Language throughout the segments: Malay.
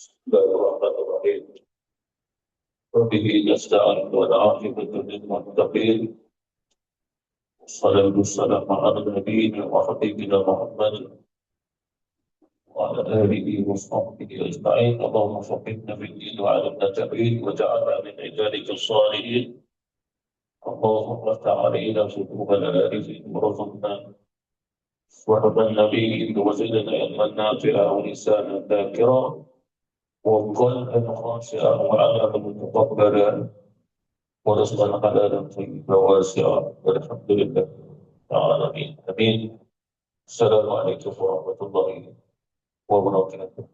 Bismillahirrahmanirrahim. Wabihi nasta'in wa al-'aqibatu lil-muttaqin. Wassalatu wassalamu ala nabiyyina wa habibina Muhammad wa ala alihi wa sahbihi ajma'in. Allahumma faqihna fid-din wa 'allimna at-ta'wil wa ja'alna min ibadika as-salihin. Allahumma iftah 'alaina futuhal arifin warzuqna صحب النبي وزدنا علما نافعا ولسانا ذاكرا وقلبا خاشعا وعملا متقبلا ورزقا حلالا طيبا واسعا والحمد لله تعالى امين. السلام عليكم ورحمه الله wabarakatuh.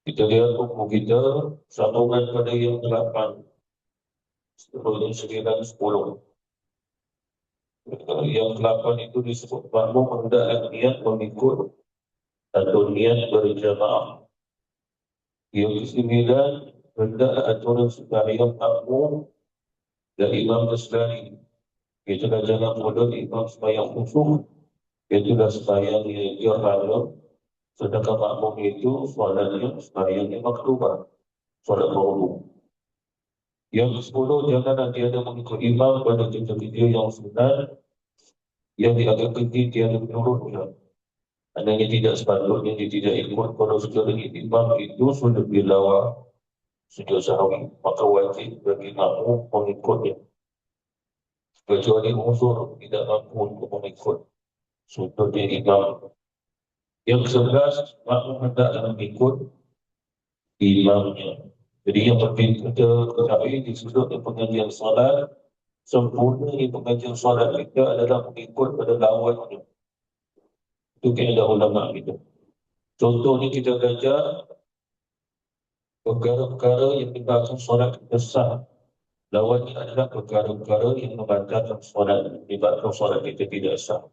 Kita lihat buku kita sambungan pada yang 8, seterusnya 9, 10. Yang 8 itu disebut makmum hendaklah niat mengikut atau niat berjamaah. Yang 9, hendaklah aturan sembahyang makmum dan imam berselari. Itulah jangan bodoh imam sembahyang khusyuk. Itulah sembahyang yang gerhana. Sedangkan makmum itu soalannya sembahyangnya maktubah, soalan maklum. Yang 10, janganlah tiada mengikut imam pada kerja-kerja yang sunat, yang dianggap penting tiada menurutnya. Adanya tidak sepatutnya dia tidak ikut kalau sekiranya imam itu sudah dilawar sujud sahwi, maka wajib bagi makmum mengikutnya. Kecuali uzur tidak mampu untuk mengikut sujudnya imam. Yang 11, makmum hendaklah mengikut imamnya. Jadi yang penting kita ketahui di sudut pengajian salat, sempurna pengajian salat kita adalah mengikut pada lawannya. Itu kaedah ulama kita. Contohnya kita belajar perkara-perkara yang menyebabkan solat kita sah. Lawannya adalah perkara-perkara yang membatalkan solat, menyebabkan solat kita tidak sah.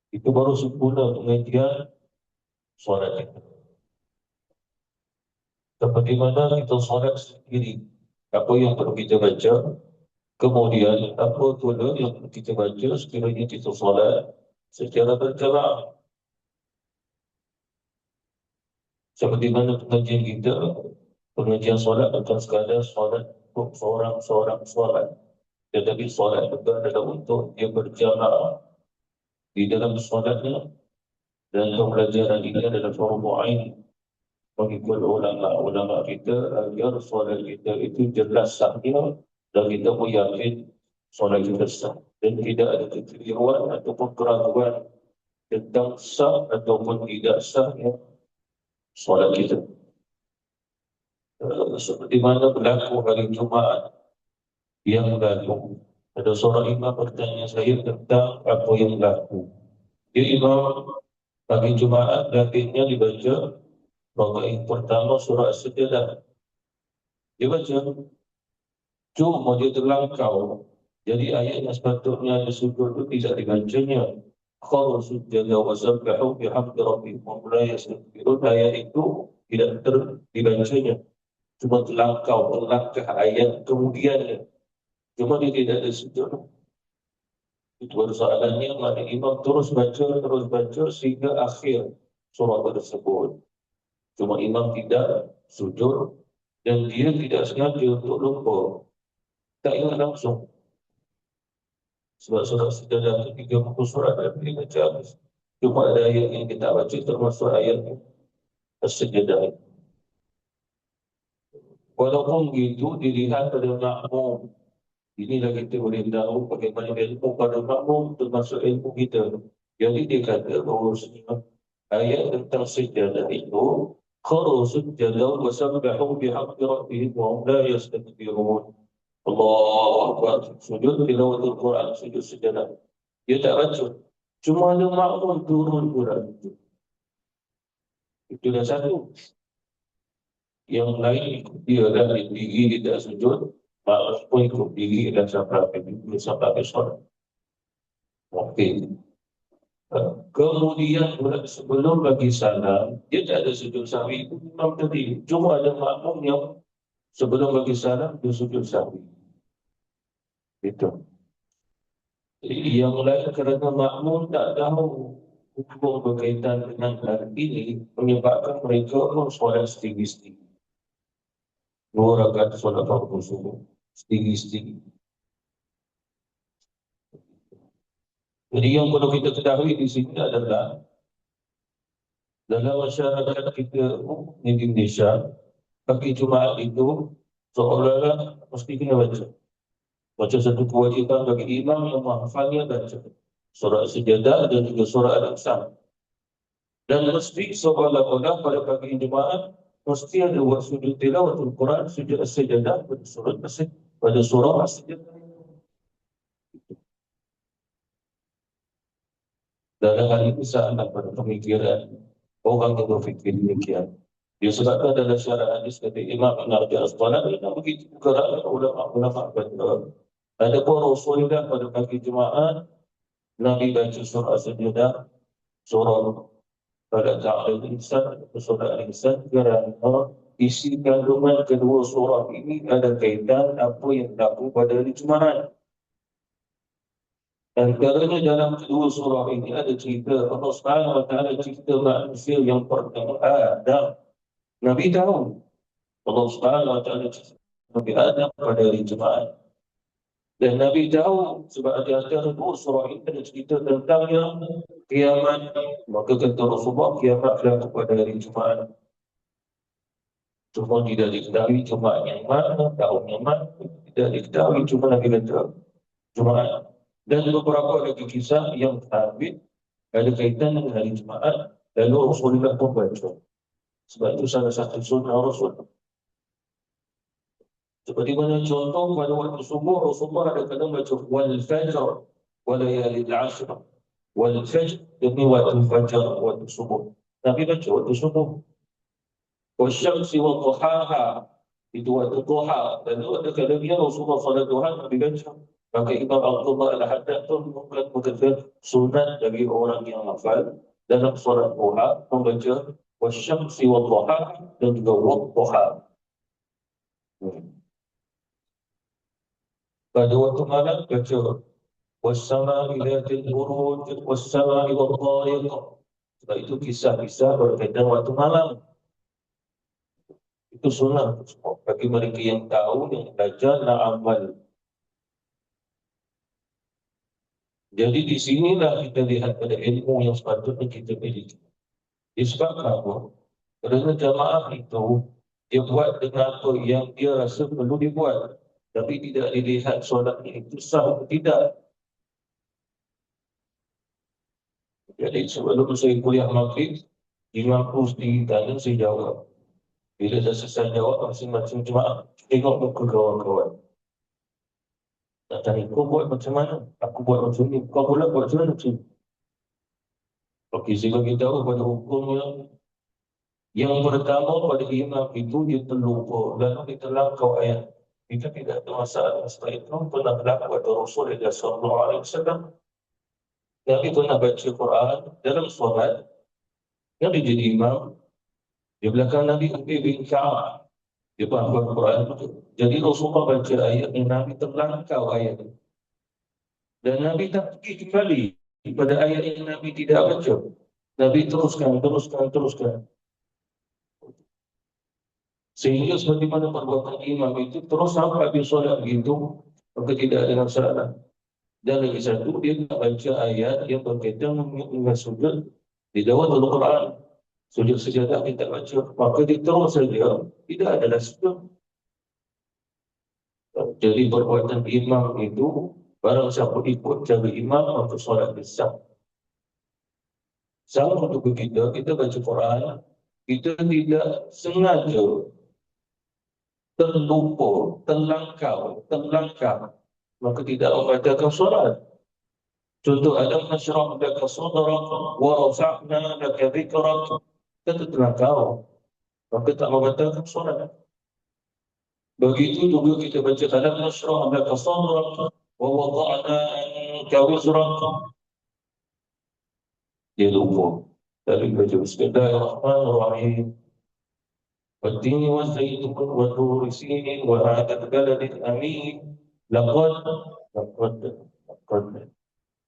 Itu baru sempurna pengajian solat kita. Seperti mana kita solat sendiri, apa yang perlu kita baca, kemudian apa pula yang perlu kita baca sekiranya kita solat secara berjamaah. Seperti mana pengajian kita, pengajian solat bukan sekadar solat untuk seorang solat, tetapi solat juga adalah untuk dia berjamaah di dalam solatnya. Dan pembelajaran ini adalah fardu ain mengikut ulama kita agar solat kita itu jelas sahnya dan kita pun yakin solat kita sah dan tidak ada kekeliruan ataupun keraguan tentang sah ataupun tidak sahnya solat kita. Seperti mana berlaku hari Jumaat yang lalu, ada seorang imam bertanya saya tentang apa yang berlaku. Dia imam pagi Jumaat, akhirnya dibaca rakaat pertama surah As-Sajdah. Dia baca, cuma dia terlangkau. Jadi ayat yang sepatutnya ada sujud itu tidak dibacanya. Kharu sujjada wa sabbahu bihamdi rabbihim wa la yastakbirun. Ayat itu tidak dibacanya. Cuma terlangkau, melangkah ayat kemudiannya. Cuma dia tidak ada sujud. Itu soalannya, maka imam terus baca sehingga akhir surah tersebut. Cuma imam tidak sujud dan dia tidak sengaja untuk lupa. Tak ingat langsung. Sebab surah Sajdah itu 30 surat dan dia baca habis. Cuma ada ayat yang kita baca termasuk ayat As-Sajdah. Walaupun begitu dilihat pada makmum. Inilah kita boleh tahu bagaimana ilmu pada makmum termasuk ilmu kita. Jadi dia kata bahawa ayat tentang Sajdah itu kharu sujjadan wa sabbahu bihamdi rabbihim wa hum la yastakbirun. Allahu Akbar. Sujud tilawatul Quran, sujud sajdah. Dia tak baca. Cuma ada makmum turun Quran itu. Itu dah satu. Yang lain ikut dia dan diri dia tak sujud. Makmum pun ikut diri dan sampai solat. Okey. Kemudian sebelum bagi salam, dia tak ada sujud sahwi itu memang tadi. Cuma ada makmum yang sebelum bagi salam dia sujud sahwi. Itu. Jadi yang lain kerana makmum tak tahu hukum berkaitan dengan hal ini menyebabkan mereka pun solat setinggi-setinggi. 2 rakaat solat fardu subuh setinggi-setinggi. Jadi yang perlu kita ketahui di sini adalah dalam masyarakat kita di Indonesia, pagi Jumaat itu seolah-olah mesti kena baca. Baca satu kewajiban bagi imam yang menghafalnya baca surah Sajadah dan juga surah Al-Insan. Dan mesti seolah-olah pada pagi Jumaat mesti ada buat sujud tilawatul Quran, sujud Sajadah pada surah Sajadah. Dalam hal ini sangat pada pemikiran orang yang berfikir demikian. Disebabkan dalam syarah hadis kata Imam Ibn Hajar Al-Asqalani dan begitu kerana ulama kata ada pun Rasulullah pada pagi Jumaat Nabi baca surah Sajadah, surah pada Al-Insan, surah Al-Insan kerana isi kandungan kedua surah ini ada kaitan apa yang berlaku pada hari Jumaat. Dan kerana dalam kedua surah ini ada cerita Allah Subhanahu Wa Taala cerita manusia yang pertama Adam. Nabi tahu Allah Subhanahu Wa Taala cerita Nabi Adam pada hari Jumaat. Dan Nabi tahu sebab di antara dua surah ini ada cerita tentangnya kiamat. Maka kata Rasulullah kiamat berlaku pada hari Jumaat. Cuma tidak diketahui Jumaat yang mana, tahun yang mana, tidak diketahui cuma Nabi kata Jumaat. Dan beberapa lagi kisah yang sabit ada kaitan dengan hari Jumaat lalu Rasulullah pun baca. Sebab itu salah satu sunnah Rasul. Seperti mana contoh pada waktu subuh Rasulullah ada kadang baca wal fajr wa layalil ashr. Wal fajr demi waktu fajar, waktu subuh. Nabi baca waktu subuh. Wasyamsi wa duhaha itu waktu duha. Dan ada kadang dia Rasulullah salat duha Nabi baca. Maka Imam Abdullah Al-Haddad itu berkata sunat bagi orang yang hafal dalam solat duha membaca wasyamsi wa duhaha dan juga wadduha. Pada waktu malam baca wassama'i dhatil buruj wassama'i wadh-dhariq. Sebab itu kisah-kisah berkaitan waktu malam. Itu sunnah bagi mereka yang tahu, yang belajar dan amal. Jadi di sinilah kita lihat pada ilmu yang sepatutnya kita miliki. Disebabkan apa? Kerana jamaah itu dia buat dengan apa yang dia rasa perlu dibuat. Tapi tidak dilihat solatnya itu sah atau tidak. Jadi sebelum saya kuliah maghrib, imam sendiri tanya, saya jawab. Bila dah selesai jawab, masing-masing jemaah tengok muka kawan-kawan. Tak tanya, kau buat macam mana? Aku buat macam ni. Kau pula buat macam mana? Okey, saya bagi tahu pada hukumnya. Yang pertama pada imam itu dia terlupa. Lalu dia terlangkau ayat. Itu tidak ada masalah. Setelah itu pernah berlaku pada Rasulullah SAW. Nabi pernah baca Quran dalam solat. Nabi jadi imam. Di belakang Nabi Ubay bin Ka'ab. Dia faham Quran itu. Jadi Rasulullah baca ayat yang Nabi terlangkau ayat itu. Dan Nabi tak pergi kembali pada ayat yang Nabi tidak baca. Nabi teruskan. Sehingga seperti mana perbuatan imam itu terus sampai habis solat begitu, maka tidak ada masalah. Dan lagi satu, dia nak baca ayat yang berkaitan dengan sujud di dalam Al-Quran. Sujud sejadah kita baca, maka dia terus saja, tidak adalah sujud. Jadi perbuatan imam itu, barang siapa ikut cara imam, maka solat besar. Sama untuk kita baca Quran, kita tidak sengaja terlupa, terlangkau, maka tidak membatalkan solat. Contoh, alam nashrah laka sadrak wa rafa'na laka dhikrak. Kita terlangkau, maka tak membatalkan solat. Begitu juga kita baca alam nashrah laka sadrak wa wada'na anka wizrak. Dia lupa. Lalu baca Bismillahirrahmanirrahim. والتين والزيتون والطور سينين وهذا البلد الأمين لقد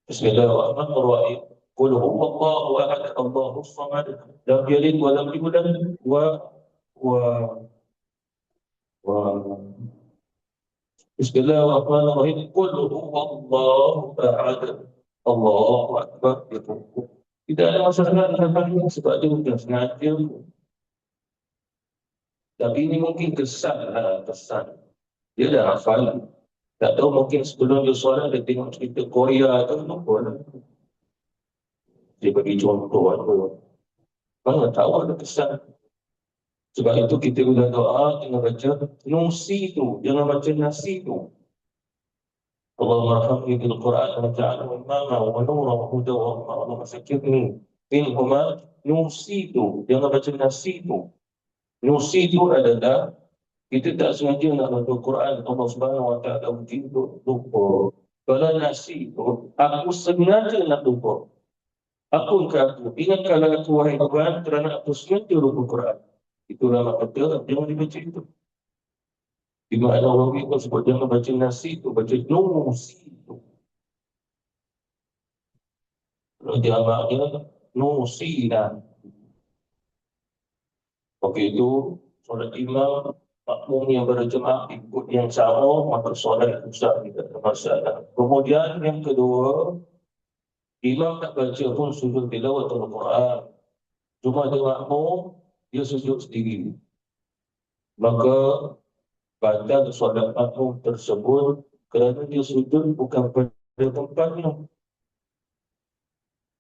بسم الله الرحمن الرحيم Qul huwallahu ahad, Allahus samad, lam yalid wa lam yulad wa wa Bismillahirrahmanirrahim. Qul huwallahu ahad, Allahu akbar. Tidak ada masalah dengan ini sebab dia bukan sengaja. Tapi ini mungkin kesan lah, kesan. Dia dah hafal. Tak tahu mungkin sebelum dia solat dia tengok cerita Korea atau apa. Dia bagi contoh apa. Mana tahu ada kesan. Sebab itu kita bila doa jangan baca nusi tu, jangan baca nasi tu. Allahumma arhamni bil Quran wa ja'alhu imama wa nura wa huda wa rahmah. Allahumma sakirni minhuma nusi tu, jangan baca nasi tu. Nusi tu adalah kita tak sengaja nak baca Quran, Allah Subhanahu Wa Taala mungkin lupa. Kalau nasi tu, aku sengaja nak lupa. Aku ingatkanlah aku wahai Tuhan kerana aku sengaja lupa Quran. Itulah makna jangan dibaca itu. Di mana orang itu sebut jangan baca nasi tu, baca nusi tu. Kalau jamaknya nusi dan. Okey itu solat imam makmum yang berjemaah ikut yang sama maka solat usah tidak ada masalah. Kemudian yang kedua, imam tak baca pun sujud tilawatul Quran. Cuma dia makmum dia sujud sendiri. Maka batal solat makmum tersebut kerana dia sujud bukan pada tempatnya.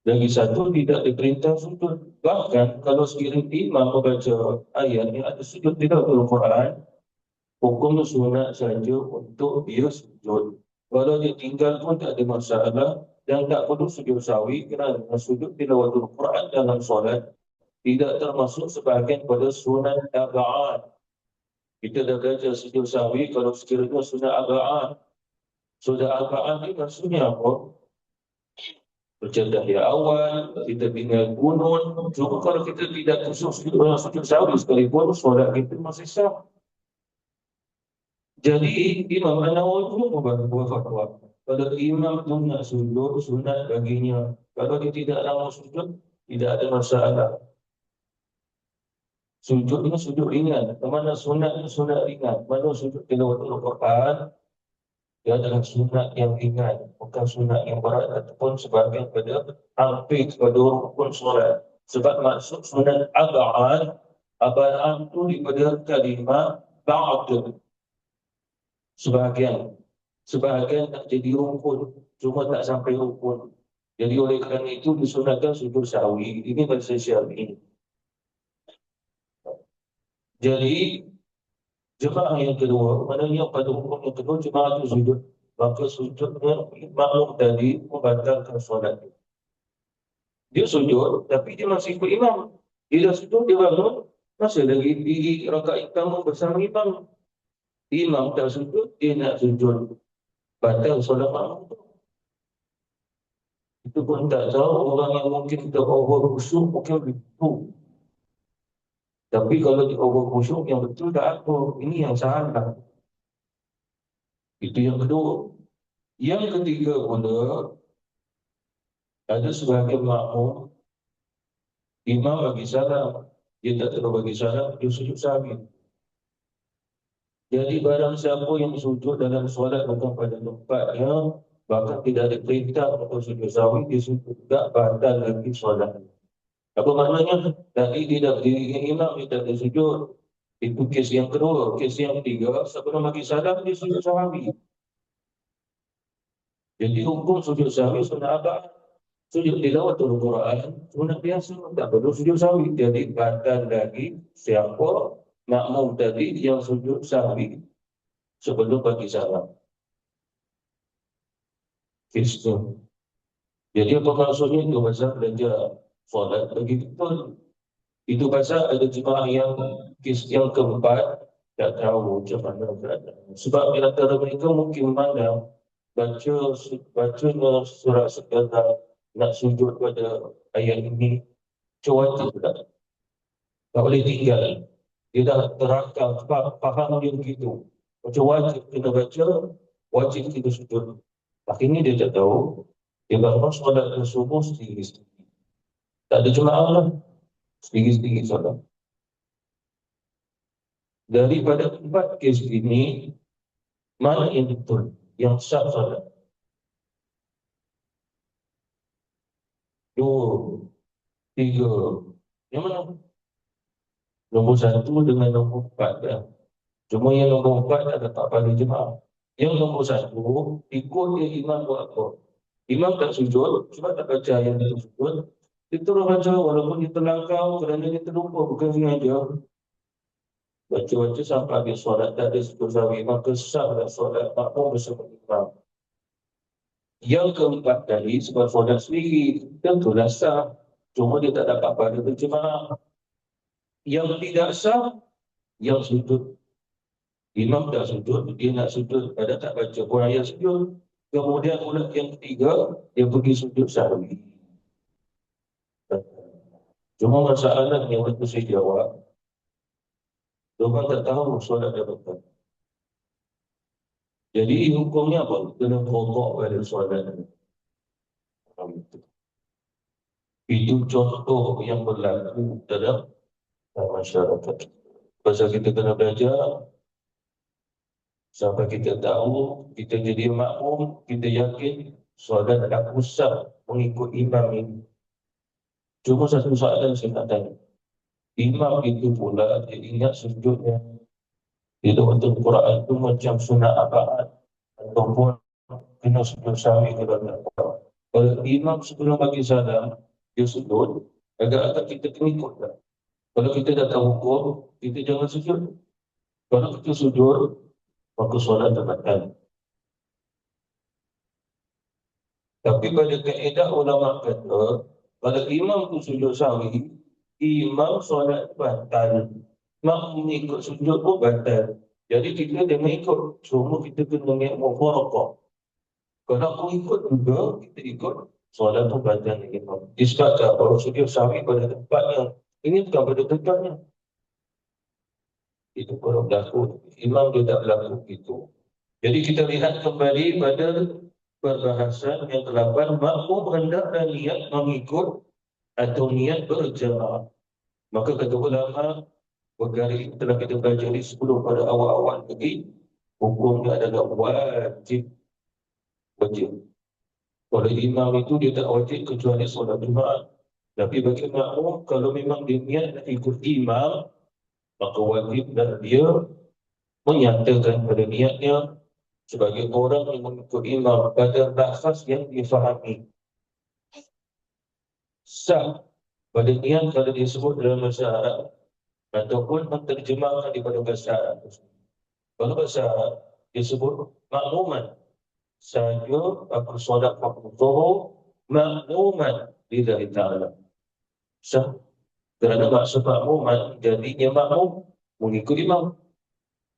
Lagi satu, tidak diperintah sujud. Bahkan kalau sekiranya imam membaca ayat yang ada sujud tilawatul Quran, hukum sunat saja untuk dia sujud. Kalau dia tinggal pun tak ada masalah dan tak perlu sujud sahwi kerana sujud tilawatul Quran dalam solat tidak termasuk sebahagian pada sunat aba'an. Kita dah belajar sujud sahwi kalau sekiranya sunat aba'an. Sunat aba'an ni maksudnya apa? Baca tahiyat awal, kita tinggal kunut. Cuma kalau kita tidak sujud sahwi sekalipun, solat kita masih sah. Jadi Imam An-Nawawi pun membuat fatwa. Kalau imam tu nak sujud, sunat baginya. Kalau dia tidak lama sujud, tidak ada masalah. Sujud ini sujud ringan. Mana sunat itu sunat ringan. Mana sujud tilawatul Quran, dia adalah sunat yang ringan, bukan sunat yang berat ataupun sebahagian pada hampir kepada rukun solat. Sebab maksud sunat aba'an, aba'an itu daripada kalimah ba'd. Sebahagian tak jadi rukun, cuma tak sampai rukun. Jadi oleh kerana itu disunatkan sujud sahwi. Ini bahasa syar'i. Jadi jemaah yang kedua, maknanya pada hukum yang kedua jemaah itu sujud, maka sujudnya makmum tadi membatalkan solat. Dia sujud, tapi dia masih ikut imam. Dia dah sujud, dia bangun, masih lagi di rakaat pertama bersama imam. Imam tak sujud, dia nak sujud, batal solat makmum itu. Itu pun tak tahu orang yang mungkin tak over khusyuk mungkin begitu. Tapi kalau di over khusyuk yang betul tak apa. Ini yang salah. Itu yang kedua. Yang ketiga pula, ada sebahagian makmum, imam bagi salam, dia tak terlalu bagi salam, dia sujud sahwi. Jadi barang siapa yang sujud dalam solat bukan pada tempatnya, bahkan tidak ada perintah untuk sujud sahwi, dia sujud tak batal lagi solat. Apa maknanya? Tadi dia dah berdiri dengan imam, dia tak ada sujud. Itu kes yang kedua. Kes yang ketiga, sebelum bagi salam, dia sujud sahwi. Jadi hukum sujud sahwi sunat aba'an. Sujud tilawatul Quran, sunat biasa. Tak perlu sujud sahwi. Jadi batal lagi siapa makmum tadi yang sujud sahwi sebelum bagi salam. Kes tu. Jadi apa maksudnya itu? Pasal belajar solat bagi betul. Itu pasal ada jemaah yang kes yang keempat tak tahu macam mana keadaan. Sebab di antara mereka mungkin mana bacanya surah sekadar nak sujud pada ayat ini cuaca tak boleh tinggal. Dia dah terangkan faham dia begitu. Macam wajib kita baca, wajib kita sujud. Akhirnya dia tak tahu. Dia bangun solat subuh sendiri-sendiri. Tak ada jemaah lah. Sendiri-sendiri solat. Daripada 4 kes ini, mana yang betul? Yang sah solat? 2, 3. Yang mana? Nombor 1 dengan nombor 4 kan? Cuma yang nombor 4 ada tak pada jemaah. Yang nombor 1, ikut dia imam buat apa. Imam tak sujud, cuma tak baca yang dia sujud. Dia terus baca walaupun dia terlangkau kerana dia terlupa, bukan sengaja. Baca-baca sampai habis solat tak ada sujud sahwi, maka sahlah solat makmum bersama imam. Yang keempat kali sebab solat sendiri, tentulah sah. Cuma dia tak dapat pada berjemaah. Yang tidak sah, yang sujud. Imam tak sujud, dia nak sujud, ada tak baca Quran yang sujud. Kemudian ulat yang ketiga, dia pergi sujud sahwi. Cuma masalah yang waktu saya jawab, diorang tak tahu solat dia betul. Jadi hukumnya apa? Kena pokok pada solat. Itu contoh yang berlaku dalam masyarakat. Pasal kita kena belajar, sampai kita tahu, kita jadi makmum, kita yakin solat tak usah mengikut imam ini. Cuma satu soalan saya nak tanya. Imam itu pula dia ingat sujudnya. Dia waktu Quran itu macam sunat abad ataupun kena sujud sahwi kalau nak buat. Kalau imam sebelum bagi salam, dia sujud, agak-agak kita kena ikut tak? Kalau kita dah tahu hukum, kita jangan sujud. Kalau kita sujud, maka solat tak batal. Tapi pada kaedah ulama kata, kalau imam tu sujud sahwi, imam solat batal. Makmum ikut sujud pun batal. Jadi kita jangan ikut. Cuma kita kena ingat mufarakah. Kalau aku ikut juga, kita ikut solat tu batal imam. Disebabkan kalau sujud sahwi pada tempatnya, ini bukan pada tempatnya. Itu kalau berlaku. Imam dia tak berlaku itu. Jadi kita lihat kembali pada perbahasan yang ke-8, makmum hendak dan niat mengikut atau niat berjemaah. Maka kata ulama, perkara ini telah kita pelajari sebelum pada awal-awal lagi, hukumnya adalah wajib. Wajib. Kalau imam itu dia tak wajib kecuali solat Jumaat. Tapi bagi makmum, kalau memang dia niat nak ikut imam, maka wajib dan dia menyatakan pada niatnya sebagai orang yang mengikut imam pada lafaz yang difahami. Sah pada niat kalau disebut dalam bahasa Arab ataupun menterjemahkan daripada bahasa Arab. Kalau bahasa Arab disebut makmuman. Saya aku solat waktu zuhur makmuman lillahi ta'ala. Sah. Kerana maksud makmuman jadinya makmum mengikut imam.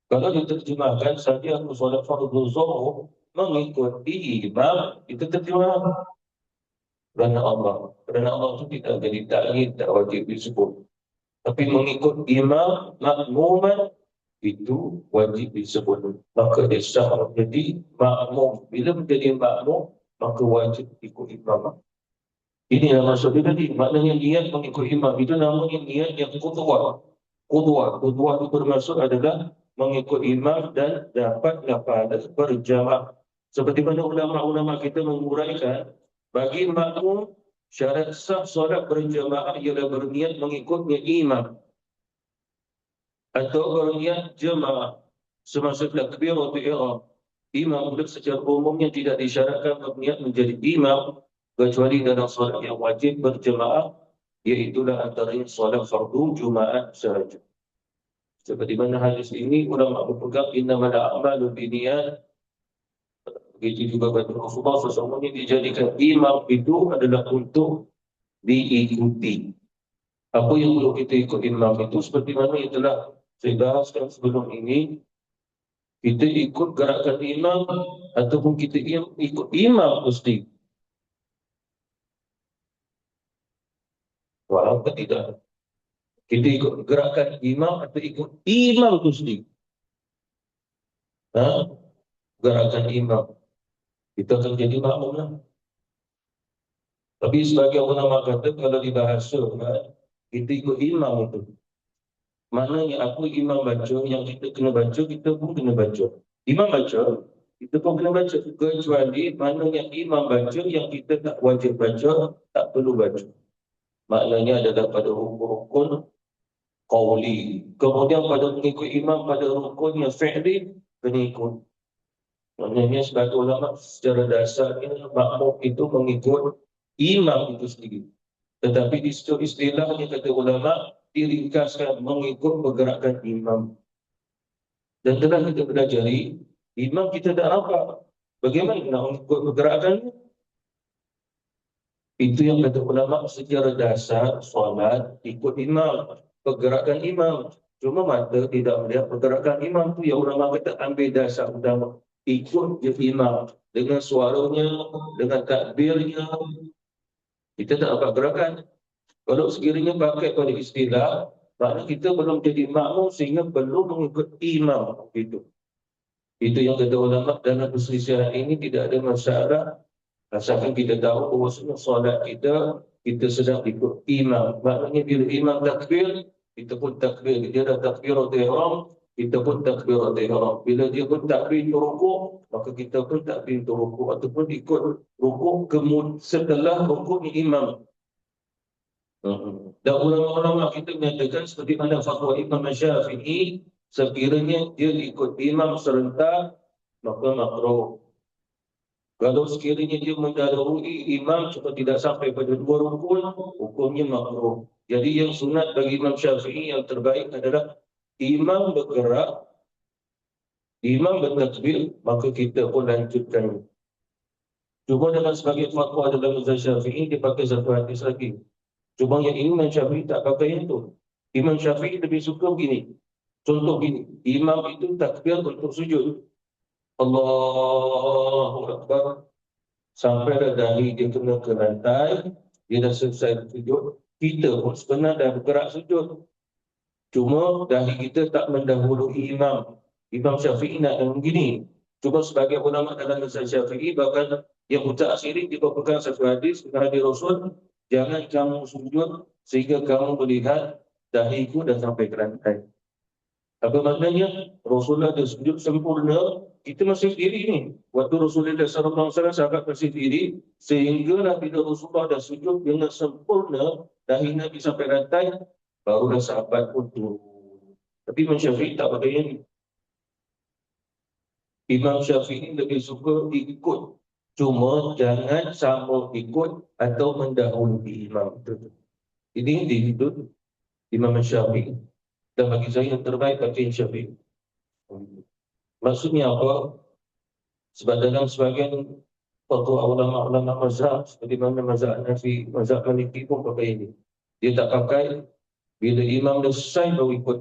Kalau diterjemahkan saja aku solat fardu zuhur mengikuti imam, itu terjemah. Kerana Allah itu tidak jadi takyid, tak wajib disebut. Tapi mengikut imam makmuman itu wajib disebut. Maka dia sah menjadi makmum. Bila menjadi makmum, maka wajib ikut imam. Ini yang maksud dia tadi. Maknanya niat mengikut imam itu namanya niat yang qudwah. Qudwah itu bermaksud adalah mengikut imam dan dapatlah pahala berjamaah. Seperti mana ulama-ulama kita menguraikan, bagi makmum syarat sah solat berjamaah ialah berniat mengikutnya imam atau berniat jemaah semasa takbir atau ihram. Imam secara umumnya tidak disyaratkan berniat menjadi imam kecuali dalam solat yang wajib berjemaah, iaitulah antaranya solat fardu Jumaat sahaja. Seperti mana hadis ini ulama berpegang innamal a'malu binniyat. Begitu juga pada Rasulullah sesungguhnya dijadikan imam itu adalah untuk diikuti. Apa yang perlu kita ikut imam itu seperti mana yang telah saya bahaskan sebelum ini. Kita ikut gerakan imam ataupun kita ikut imam mesti. Walaupun tidak. Kita ikut gerakan imam atau ikut imam itu sendiri. Gerakan imam. Kita akan jadi makmum lah. Tapi sebagai ulama kata, kalau dibahasa, kita ikut imam itu. Maknanya apa imam baca, yang kita kena baca, kita pun kena baca. Imam baca, kita pun kena baca. Kecuali mana yang imam baca, yang kita tak wajib baca, tak perlu baca. Maknanya adalah pada rukun qawli. Kemudian pada mengikut imam pada rukun yang fi'li, kena ikut. Maknanya sebagai ulama secara dasarnya makmum itu mengikut imam itu sendiri. Tetapi di situ istilahnya kata ulama diringkaskan mengikut pergerakan imam. Dan telah kita pelajari, imam kita tak nampak. Bagaimana nak mengikut pergerakannya? Itu yang kata ulama secara dasar solat ikut imam, pergerakan imam. Cuma mata tidak melihat pergerakan imam tu yang ulama kata ambil dasar utama. Ikut je imam dengan suaranya, dengan takbirnya. Kita tak dapat gerakan. Kalau sekiranya pakai pada istilah, maknanya kita belum jadi makmum sehingga belum mengikut imam. Itu yang kata ulama dalam perselisihan ini tidak ada masalah. Asalkan kita tahu bahawa solat kita sedang ikut imam. Maknanya bila imam takbir, kita pun takbir. Dia dah takbiratul ihram, kita pun takbiratul ihram. Bila dia pun takbir rukuk, maka kita pun takbir rukuk ataupun ikut rukuk setelah rukuknya imam. Dan ulama-ulama kita menyatakan seperti mana fatwa Imam Syafi'i, sekiranya dia ikut imam serentak, maka makruh. Kalau sekiranya dia mendahului imam cuma tidak sampai pada 2 rukun, hukumnya makruh. Jadi yang sunat bagi Imam Syafi'i yang terbaik adalah imam bergerak, imam bertakbir, maka kita pun lanjutkan. Cuma dalam sebagai fatwa dalam mazhab Syafi'i dia pakai satu hadis lagi. Cuma yang Imam Syafi'i tak pakai itu. Imam Syafi'i lebih suka begini. Contoh begini, imam itu takbir untuk sujud. Allahu Akbar. Sampai dah dahi dia kena ke lantai, dia dah selesai sujud, kita pun sebenarnya dah bergerak sujud. Cuma dahi kita tak mendahului imam. Imam Syafi'i nak yang begini. Cuma sebagai ulama dalam mazhab Syafi'i, bahkan yang mutaakhirin dia berpegang satu hadis dengan hadis Rasul, jangan kamu sujud sehingga kamu melihat dahiku dah sampai ke lantai. Apa maknanya? Rasulullah dah sujud sempurna, kita masih diri ni. Waktu Rasulullah SAW sahabat masih diri, sehinggalah bila Rasulullah dah sujud dengan sempurna, dahi Nabi sampai lantai, barulah sahabat pun turun. Tapi Imam Syafi'i tak pakai yang ni. Imam Syafi'i lebih suka ikut. Cuma jangan sama ikut atau mendahului imam. Ini dihidup Imam Syafi'i. Dan bagi saya yang terbaik bagi Syafi'i. Maksudnya apa? Sebab dalam sebagian fatwa ulama-ulama mazhab seperti mana mazhab Hanafi, mazhab Maliki pun pakai ini. Dia tak pakai bila imam dah selesai baru ikut.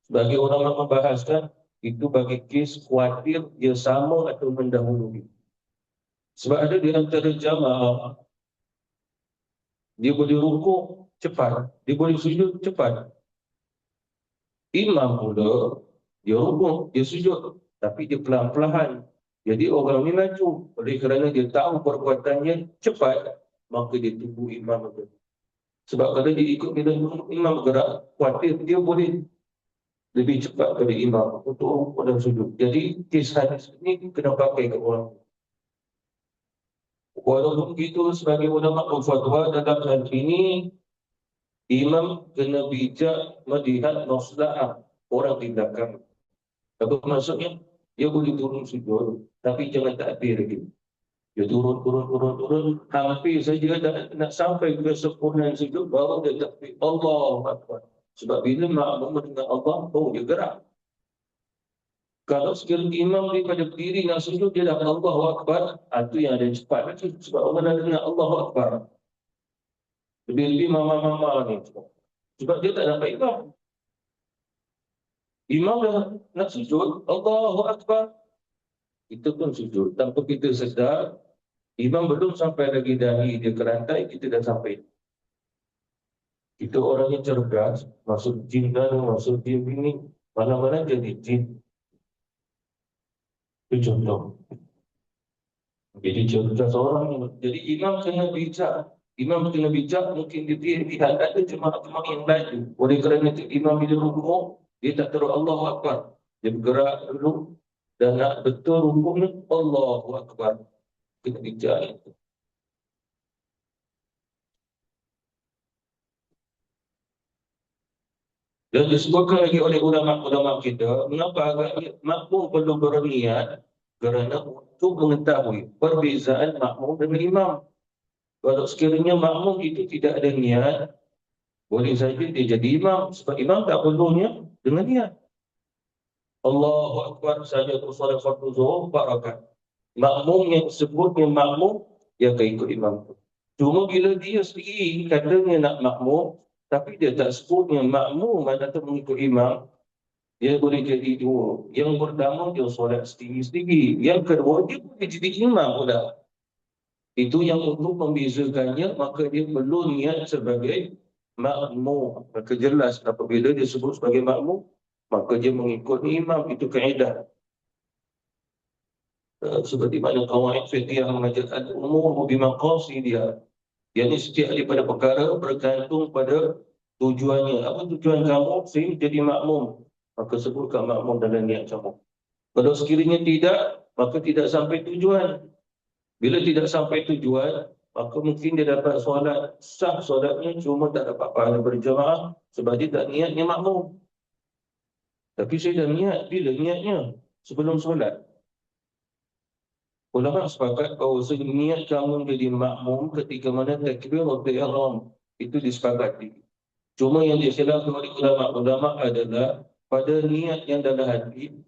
Sebagai ulama membahaskan itu bagi kes khawatir dia sama atau mendahului. Sebab ada di antara jamaah dia boleh rukuk cepat, dia boleh sujud cepat. Imam pula, dia rukuk, dia sujud, tapi dia pelan-pelan. Jadi orang ni laju. Oleh kerana dia tahu perbuatannya cepat, maka dia tunggu imam itu. Sebab kalau dia ikut bila imam bergerak, khawatir dia boleh lebih cepat dari imam untuk rukuk dan sujud. Jadi kisah ini kena pakai ke orang. Walaupun begitu, sebagai ulama berfatwa dalam hal ini, imam kena bijak melihat maslahah orang di belakang. Apa maksudnya? Dia boleh turun sujud, tapi jangan takbir lagi. Dia turun, hampir saja nak sampai ke sempurna sujud, baru dia takbir. Allahu Akbar. Sebab bila makmum dengan Allah, dia gerak. Kalau sekiranya imam daripada berdiri nak sujud, dia dah Allahu Akbar, itu yang ada cepat. Sebab orang dah dengar Allahu Akbar. Lebih-lebih mama-mama ni. Sebab dia tak dapat imam. Imam dah nak sujud, Allahu Akbar. Kita pun sujud. Tanpa kita sedar, imam belum sampai lagi dahi dia ke lantai, kita dah sampai. Kita orang yang cergas, masuk jin dan masuk jin ini, mana-mana jadi jin. Itu contoh. Jadi cerdas orang ni. Jadi imam kena bijak. Imam kena bijak, mungkin dia lihat ada jemaah-jemaah yang lain. Oleh kerana itu imam bila rukuk, dia tak terus Allahu Akbar. Dia bergerak dulu dan nak betul rukuk ni Allahu Akbar. Kena bijak. Dan disebutkan lagi oleh ulama-ulama kita, mengapa agaknya makmum perlu berniat kerana untuk mengetahui perbezaan makmum dengan imam. Kalau sekiranya makmum itu tidak ada niat, boleh saja dia jadi imam. Sebab imam tak perlu niat dengan niat. Allahu Akbar saja untuk solat fardu zuhur 4 rakaat. Makmum yang sebutnya makmum, dia akan ikut imam. Cuma bila dia sendiri katanya nak makmum, tapi dia tak sebutnya makmum atau mengikut imam, dia boleh jadi dua. Yang pertama, dia solat sendiri-sendiri. Yang kedua, dia boleh jadi imam pula. Itu yang untuk membezakannya, maka dia perlu niat sebagai makmum. Maka jelas apabila dia sebut sebagai makmum, maka dia mengikut imam. Itu kaedah. Seperti mana kawaid fiqh yang mengajarkan umur bimaqasid dia. Yang setiap daripada perkara bergantung pada tujuannya. Apa tujuan kamu sehingga jadi makmum? Maka sebutkan makmum dalam niat kamu. Kalau sekiranya tidak, maka tidak sampai tujuan. Bila tidak sampai tujuan, maka mungkin dia dapat solat sah solatnya, cuma tak dapat pahala berjamaah sebab dia tak niatnya makmum. Tapi saya dah niat. Bila niatnya? Sebelum solat. Ulama sepakat bahawa niat kamu jadi makmum ketika mana takbiratul ihram itu disepakati. Cuma yang disilapkan oleh ulama-ulama adalah pada niat yang dalam hati,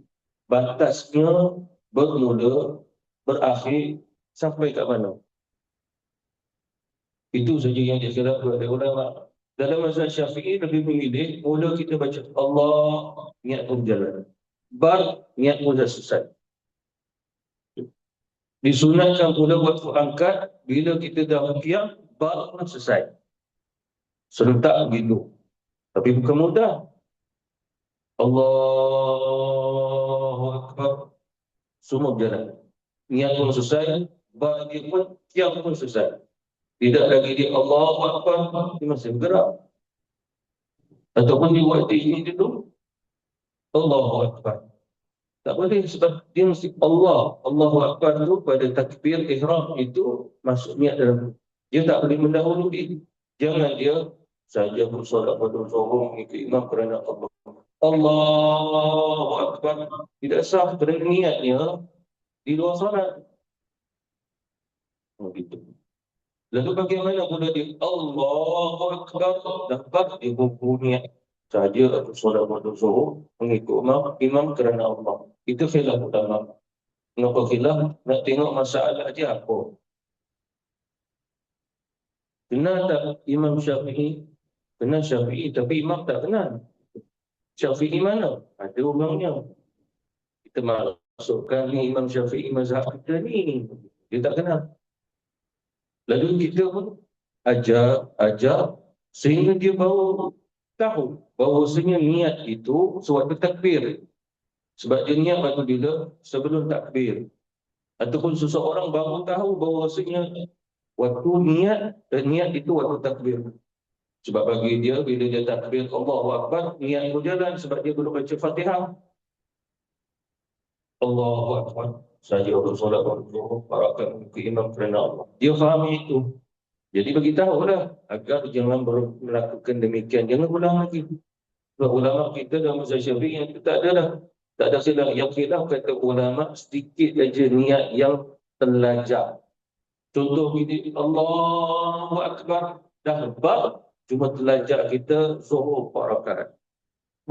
batasnya bermula, berakhir sampai ke mana. Itu saja yang disilapkan oleh ulama. Dalam mazhab Syafi'i lebih memilih mula kita baca Allah, niat pun jalan. Bar, niat pun dah selesai. Disunatkan pula waktu angkat, bila kita dah rukiah, bar pun selesai. Serentak begitu. Tapi bukan mudah. Allahu Akbar. Semua berjalan. Niat pun selesai, bar dia pun, kiam pun selesai. Tidak lagi dia Allahu Akbar, dia masih bergerak. Ataupun dia buat ini dulu, Allahu Akbar. Tak boleh sebab dia mesti Allahu Akbar tu pada takbir ihram itu masuk niat dalam. Dia tak boleh mendahului. Jangan dia saja bersolat pada zuhur mengikut imam kerana Allah. Allahu Akbar. Tidak sah kerana niatnya di luar solat. Begitu. Lalu bagaimana pula dia Allahu Akbar dapat dia niat saja atau solat pada zuhur mengikut imam kerana Allah. Itu khilaf utama. Kenapa khilaf? Nak tengok masalah dia apa. Kenal tak Imam Syafi'i? Kenal Syafi'i tapi imam tak kenal. Syafi'i mana? Ada orangnya. Kita masukkan ni Imam Syafi'i mazhab kita ni. Dia tak kenal. Lalu kita pun ajar sehingga dia baru tahu bahawasanya niat itu sewaktu takbir. Sebab dia niat apabila sebelum takbir. Ataupun seseorang baru tahu bahawasanya waktu niat itu waktu takbir. Sebab bagi dia, bila dia takbir Allahu Akbar, niat berjalan sebab dia belum baca Fatihah. Allahu Akbar. Saja untuk solat waktu parakan ke imam kerana Allah. Dia fahami itu. Jadi bagi tahulah agar jangan melakukan demikian. Jangan ulang lagi. Sebab ulama kita dalam mazhab Syafi'i yang tak ada dah. Tak ada silap. Yang khilaf kata ulama sedikit aja niat yang terlajak. Contoh ini Allahu Akbar dah bab cuma terlajak kita zuhur 4 rakaat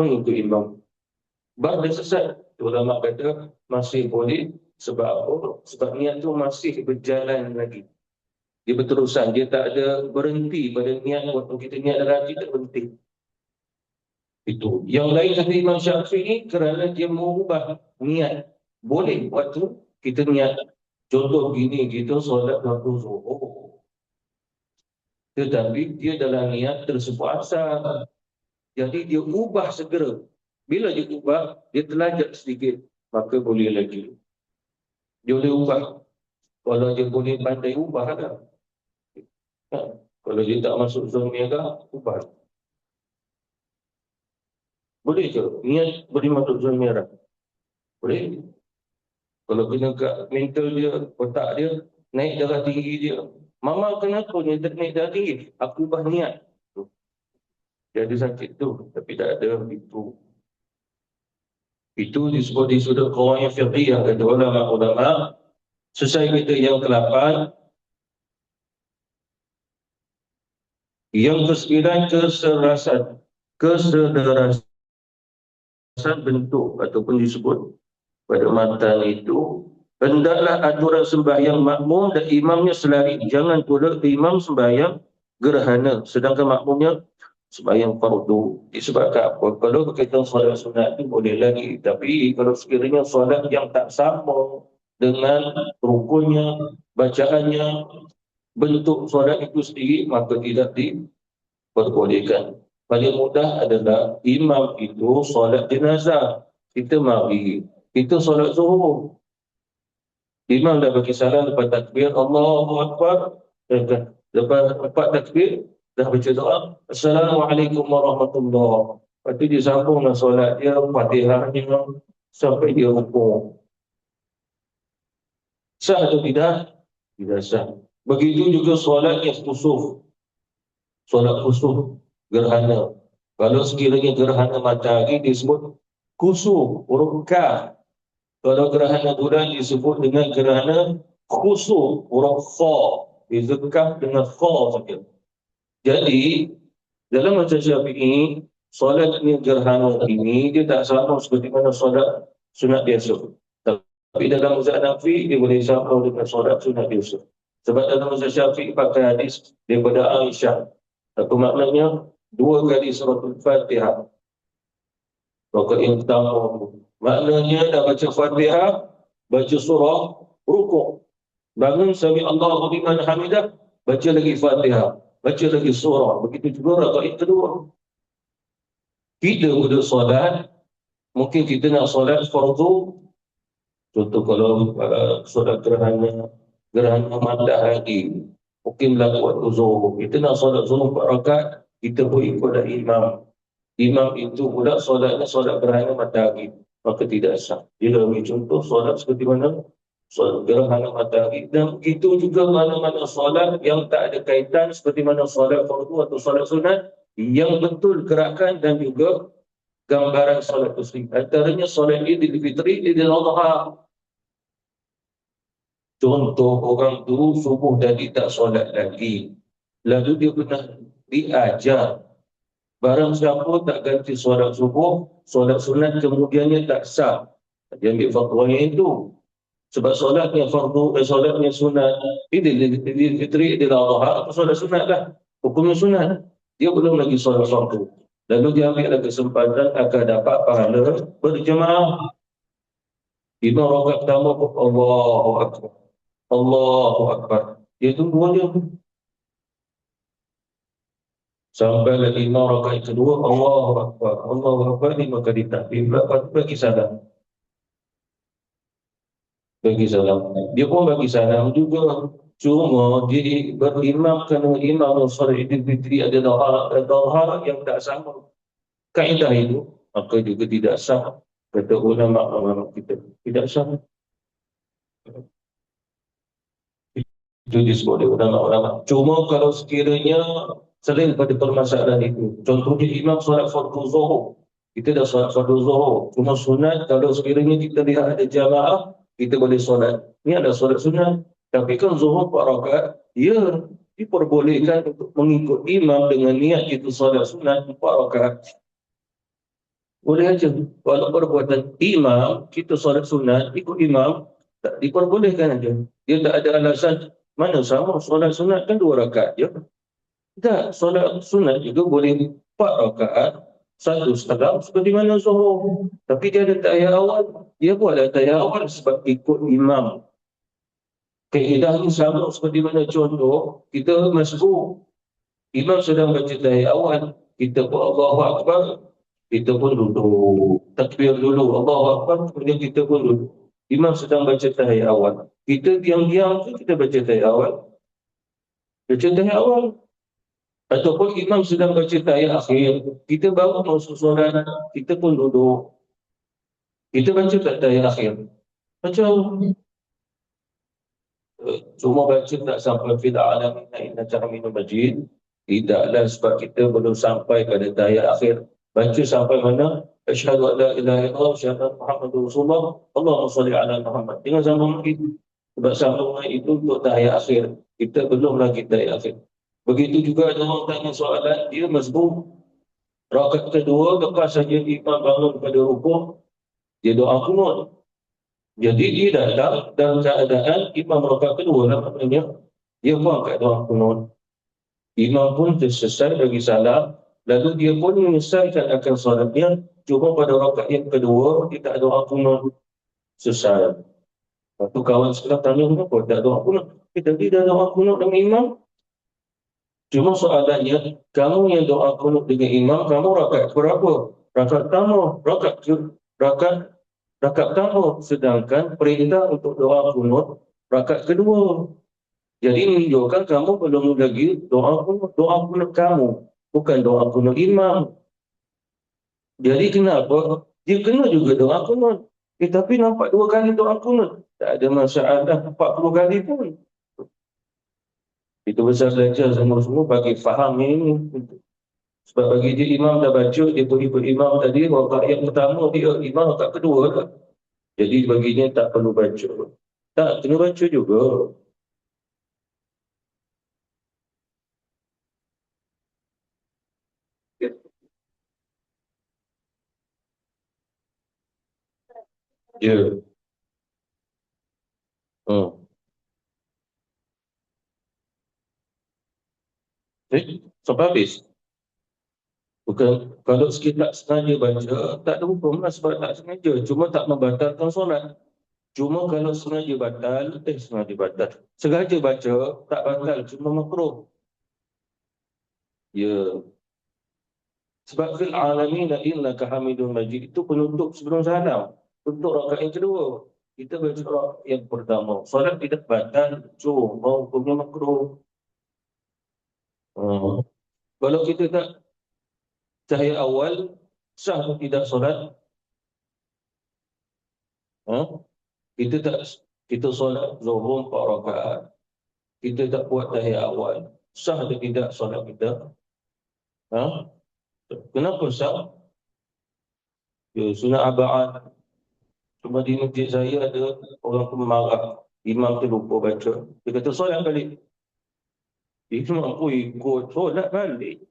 mengikut imam. Bab dah selesai. Ulama kata masih boleh sebab apa? Sebab niat tu masih berjalan lagi. Dia berterusan, dia tak ada berhenti pada niat waktu kita niat dalam hati tak berhenti. Itu. Yang lain kata Imam Syafi'i kerana dia mengubah niat. Boleh waktu kita niat. Contoh begini, kita solat waktu zuhur. Tetapi dia dalam niat tersebut asal. Jadi dia ubah segera. Bila dia ubah, dia terlajak sedikit. Maka boleh lagi. Dia boleh ubah. Kalau dia boleh pandai ubah lah. Kalau dia tak masuk zon merah, ubah. Boleh ke? Niat boleh masuk zon merah. Boleh. Kalau kena kat mental dia, otak dia, naik darah tinggi dia. Mama kenapa ni naik darah tinggi? Aku ubah niat. Dia ada sakit tu, tapi tak ada itu. Itu disebut di sudut qawaid fiqh yang kata ulama-ulama. Selesai kita yang ke-8. Yang ke-9, kesedarasan bentuk ataupun disebut pada matan itu, hendaklah aturan sembahyang makmum dan imamnya selari. Jangan pula imam sembahyang gerhana sedangkan makmumnya sembahyang fardu. Disebabkan apa? Kalau berkaitan solat sunat itu boleh lagi, tapi kalau sekiranya solat yang tak sama dengan rukunnya, bacaannya, bentuk solat itu sendiri, maka tidak diperbolehkan. Paling mudah adalah imam itu solat jenazah, kita mari, kita solat zuhur, imam dah bagi salam, lepas takbir Allahu Akbar, lepas 4 takbir dah baca doa Assalamualaikum warahmatullahi. Lepas tu dia sambunglah solat dia, Fatihahnya sampai dia rukuk. Sah atau tidak? Tidak sah. Begitu juga solat yang khusuf, solat khusuf gerhana. Kalau sekiranya gerhana matahari disebut khusuf, huruf kaf. Kalau gerhana bulan disebut dengan gerhana khusuf, huruf kha. Dizekaf dengan kha saja. Jadi dalam mazhab Syafi'i, solat ni gerhana ini dia tak sama seperti mana solat sunat biasa. Tapi dalam mazhab Hanafi dia boleh sama dengan solat sunat biasa. Sebab dalam mazhab Syafi'i pakai hadis daripada Aisyah. Apa maknanya? 2 kali suratul Fatihah. Rakaat yang pertama. Maknanya dah baca Fatihah, baca surah, rukuk. Bangun sami Allahu liman hamidah, baca lagi Fatihah, baca lagi surah. Begitu juga rakaat kedua. Kita pada solat, mungkin kita nak solat fardu. Contoh kalau solat gerhana matahari, mungkin berlaku waktu zuhur. Kita nak solat zuhur 4 rakaat, kita pun ikut dari imam. Imam itu pula solatnya solat gerhana matahari, maka tidak sah. Dia bagi contoh solat seperti mana? Solat gerhana matahari. Dan begitu juga mana-mana solat yang tak ada kaitan seperti mana solat fardu atau solat sunat, yang betul gerakan dan juga gambaran solat tersebut. Antaranya solat Idul Fitri, Idul Adha. Contoh orang tu subuh tadi tak solat lagi, lalu dia pernah diajar barang siapa tak ganti solat subuh, solat sunat kemudiannya tak sah. Dia ambil fatwa yang itu. Sebab solatnya fardu, solatnya sunat, Idul Fitri, Idul Adha, atau solat sunat lah. Hukumnya sunat. Dia belum lagi solat fardu. Lalu dia ambil kesempatan akan dapat pahala berjemaah. 5 rakaat pertama, Allahu Akbar, Allahu Akbar. Dia tunggu aja. Sampai lagi 5 rakaat kedua, Allahu Akbar, Allahu Akbar, 5 kali takbir. Lepas bagi salam. Bagi salam. Dia pun bagi salam juga. Cuma dia berimam kerana imam solat Idul Fitri adalah hal yang tak sama kaedah itu, maka juga tidak sah. Kata ulama kita, tidak sah. Itu disebut oleh ulama-ulama. Cuma kalau sekiranya selain pada permasalahan itu, contohnya imam solat fardu zuhur, kita dah solat fardu zuhur, cuma sunat kalau sekiranya kita lihat ada jamaah, kita boleh solat. Ini ada solat sunat. Tapi kan zuhur 4 rakaat, ya diperbolehkan untuk mengikut imam dengan niat itu solat sunat 4 rakaat. Boleh aja. Kalau perbuatan imam, kita solat sunat, ikut imam, tak diperbolehkan aja. Dia tak ada alasan, mana sama solat sunat kan 2 rakaat je. Tak, solat sunat juga boleh 4 rakaat, 1/2 seperti mana zuhur. Tapi dia ada tahiyat awal, dia buatlah tahiyat awal sebab ikut imam. Kaedah ini sama seperti mana contoh, kita masbuk, imam sedang baca tahiyat awal, kita pun Allahu Akbar, kita pun duduk, takbir dulu, Allahu Akbar, kemudian kita pun duduk. Imam sedang baca tahiyat awal, Kita diam-diam tu kita baca tahiyat awal. Baca tahiyat awal. Ataupun imam sedang baca tahiyat akhir. Kita baru masuk solat. Kita pun duduk. Kita baca tak tahiyat akhir? Baca. Cuma baca tak sampai fil alamin innaka hamidum majid. Tidaklah sebab kita belum sampai pada tahiyat akhir. Baca sampai mana? Asyhadu an la ilaha illallah wa asyhadu anna Muhammadar Rasulullah. Allahumma shalli ala Muhammad. Jangan sambung lagi. Sebab sambungan itu untuk tahiyat akhir. Kita belum lagi tahiyat akhir. Begitu juga ada orang tanya soalan, dia masbuk. Rakaat kedua, lepas saja imam bangun pada rukuk, dia doa kunut. Jadi dia datang dalam keadaan imam rakaat kedua lah maknanya. Dia pun angkat doa kunut. Imam pun selesai bagi salam. Lalu dia pun menyelesaikan akan solatnya. Cuma pada rakaat yang kedua, dia tak doa kunut. Selesai. Lepas kawan sekolah tanya, kenapa tak doa kunut? Tadi dah doa kunut dengan imam. Cuma soalannya, kamu yang doa kunut dengan imam, kamu rakaat berapa? Rakaat pertama, rakaat pertama. Sedangkan perintah untuk doa kunut rakaat kedua. Jadi menunjukkan kamu belum lagi doa kunut kamu, bukan doa kunut imam. Jadi kenapa? Dia kena juga doa kunut. Tapi nampak 2 kali doa kunut. Tak ada masalah 40 kali pun. Itu besar belajar semua bagi faham ini. Sebab bagi dia imam dah baca, dia pun ikut imam tadi, rakaat yang pertama dia imam, rakaat kedua lah. Jadi baginya tak perlu baca. Tak, kena baca juga. Ya. Sampai habis. Bukan, kalau sikit tak sengaja baca, tak ada hukum lah sebab tak sengaja. Cuma tak membatalkan solat. Cuma kalau sengaja batal. Sengaja baca, tak batal. Cuma makruh. Ya. Sebab fil alamin innaka hamidum majid itu penutup sebelum salam. Untuk rakaat yang kedua. Kita baca rakaat yang pertama. Solat tidak batal, cuma hukumnya makruh. Kalau kita tak tahiyat awal, sah atau tidak solat? Kita solat zuhur 4 rakaat. Kita tak buat tahiyat awal. Sah atau tidak solat kita? Kenapa sah? Sunat aba'at. Cuma di masjid saya ada orang tu marah. Imam tu lupa baca. Dia kata solat balik. Imam pun ikut solat balik.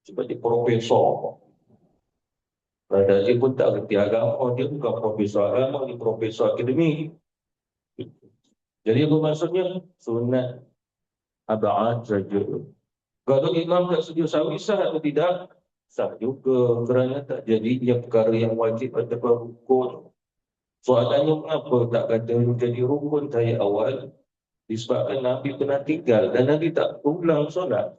Sebab dia profesor. Padahal dia pun tak kerti agama. Dia bukan profesor agama. Dia profesor akademik. Jadi apa maksudnya? Sunat aba'at saja. Kalau imam tak sedia sawi, sah atau tidak? Sah juga. Kerana tak jadinya perkara yang wajib ataupun rukun. Soalannya mengapa tak kata menjadi rukun tahiyat awal? Disebabkan Nabi pernah tinggal dan Nabi tak ulang solat.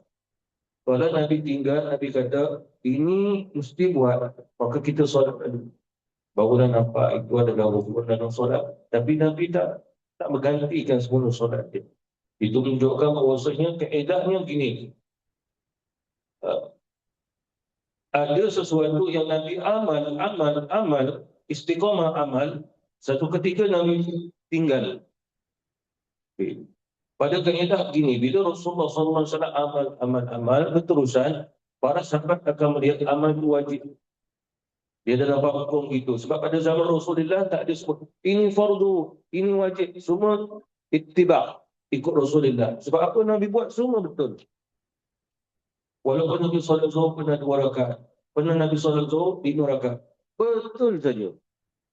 Kalau Nabi tinggal, Nabi kata, ini mesti buat. Maka kita solat dulu. Barulah nampak itu adalah rukun dalam solat. Tapi Nabi tak menggantikan semua solat dia. Itu menunjukkan bahawasanya kaedahnya gini. Ada sesuatu yang Nabi amal, istiqamah amal, satu ketika Nabi tinggal. Pada kaedah gini, bila Rasulullah SAW amal berterusan, para sahabat akan melihat amal itu wajib. Dia dah dapat hukum itu. Sebab pada zaman Rasulullah tak ada sebut, ini fardu, ini wajib. Semua ittiba', ikut Rasulullah. Sebab apa Nabi buat semua betul. Walaupun Nabi solat zuhur pernah 2 rakaat. Pernah Nabi solat zuhur 5 rakaat. Betul saja.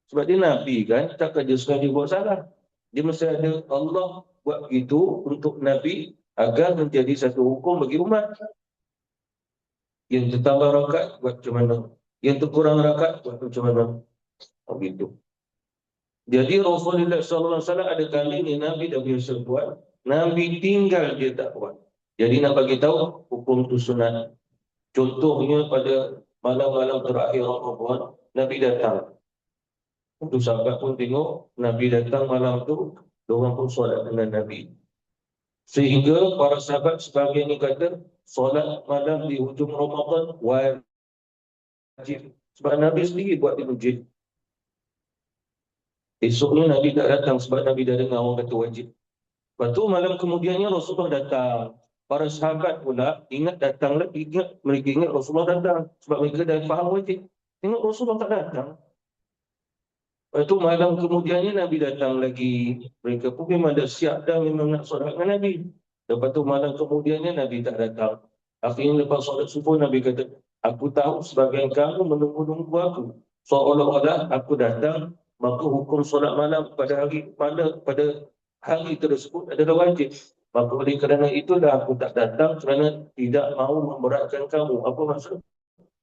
Sebab dia Nabi kan, takkan dia sengaja buat salah. Dia mesti ada Allah buat begitu untuk Nabi agar menjadi satu hukum bagi umat. Yang tertambah rakaat buat macam mana? Yang terkurang rakaat buat macam mana? Begitu. Jadi Rasulullah SAW ada kali ni Nabi dah biasa buat, Nabi tinggal dia tak buat. Jadi nak bagi tahu hukum tu sunat. Contohnya pada malam-malam terakhir Ramadan, Nabi datang. Untuk sahabat pun tengok Nabi datang malam tu, diorang pun solat dengan Nabi. Sehingga para sahabat sebahagian yang kata solat malam di hujung Ramadan wajib. Sebab Nabi sendiri buat di masjid. Esoknya Nabi tak datang sebab Nabi dah dengar orang kata wajib. Lepas tu malam kemudiannya Rasulullah datang. Para sahabat pula ingat datang lagi, mereka ingat Rasulullah datang. Sebab mereka dah faham wajib. Tengok Rasulullah tak datang. Lepas tu malam kemudiannya Nabi datang lagi. Mereka pun memang dah siap dah, memang nak solat dengan Nabi. Lepas tu malam kemudiannya Nabi tak datang. Akhirnya lepas solat subuh Nabi kata, aku tahu sebagian kamu menunggu-nunggu aku. Seolah-olah aku datang, maka hukum solat malam pada hari tersebut adalah wajib. Maka oleh kerana itulah aku tak datang kerana tidak mahu memberatkan kamu. Apa maksud?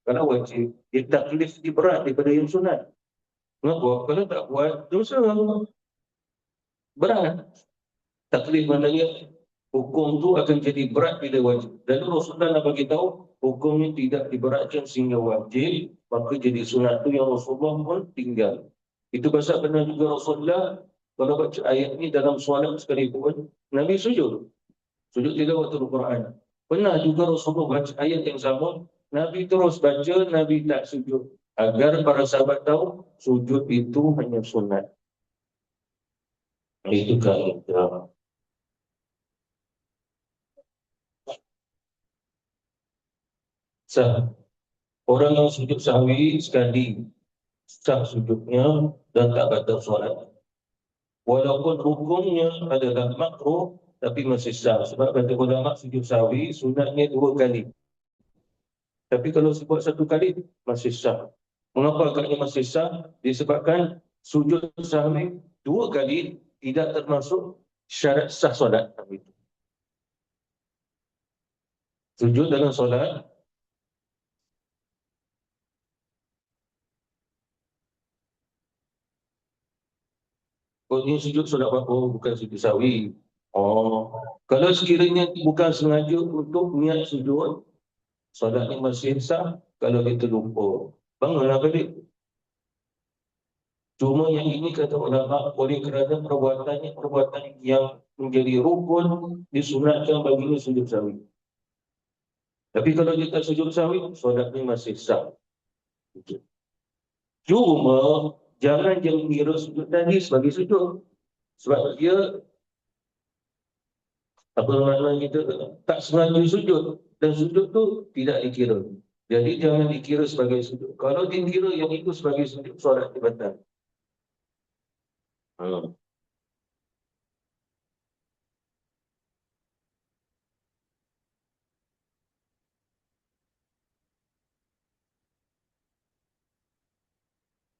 Kalau wajib, dia taklif lebih berat daripada yang sunat. Kenapa? Kalau tak buat, dosa berat. Taklif maknanya hukum tu akan jadi berat bila wajib. Dan Rasulullah nak bagi tahu hukumnya tidak diberatkan sehingga wajib, maka jadi sunat tu yang Rasulullah pun tinggal. Itu pasal benar juga Rasulullah kalau baca ayat ni dalam solat sekalipun, Nabi sujud. Sujud tilawatul Quran. Pernah juga Rasulullah baca ayat yang sama, Nabi terus baca, Nabi tak sujud. Agar para sahabat tahu, sujud itu hanya sunat. Itu kaedah. Sah. Orang yang sujud sahwi sekali sah sujudnya dan tak batal solat. Walaupun hukumnya adalah makruh, tapi masih sah. Sebab kata ulama sujud sahwi, sunatnya 2 kali. Tapi kalau sebut 1 kali, masih sah. Mengapa agaknya masih sah? Disebabkan sujud sahwi 2 kali tidak termasuk syarat sah solat. Sujud dalam solat, oh ini sujud solat apa? Oh, bukan sujud sahwi. Oh, kalau sekiranya bukan sengaja untuk niat sujud, solatnya masih sah. Kalau dia terlupa, bangunlah balik. Cuma yang ini kata ulama, oleh kerana perbuatannya perbuatan yang menjadi rukun, disunatkan baginya sujud sahwi. Tapi kalau dia tak sujud sahwi, solatnya masih sah. Cuma jangan kira sujud tadi sebagai sujud. Sebab dia apa makna kita tak sengaja sujud, dan sujud tu tidak dikira. Jadi jangan dikira sebagai sujud. Kalau dikira yang itu sebagai sujud, solat batal.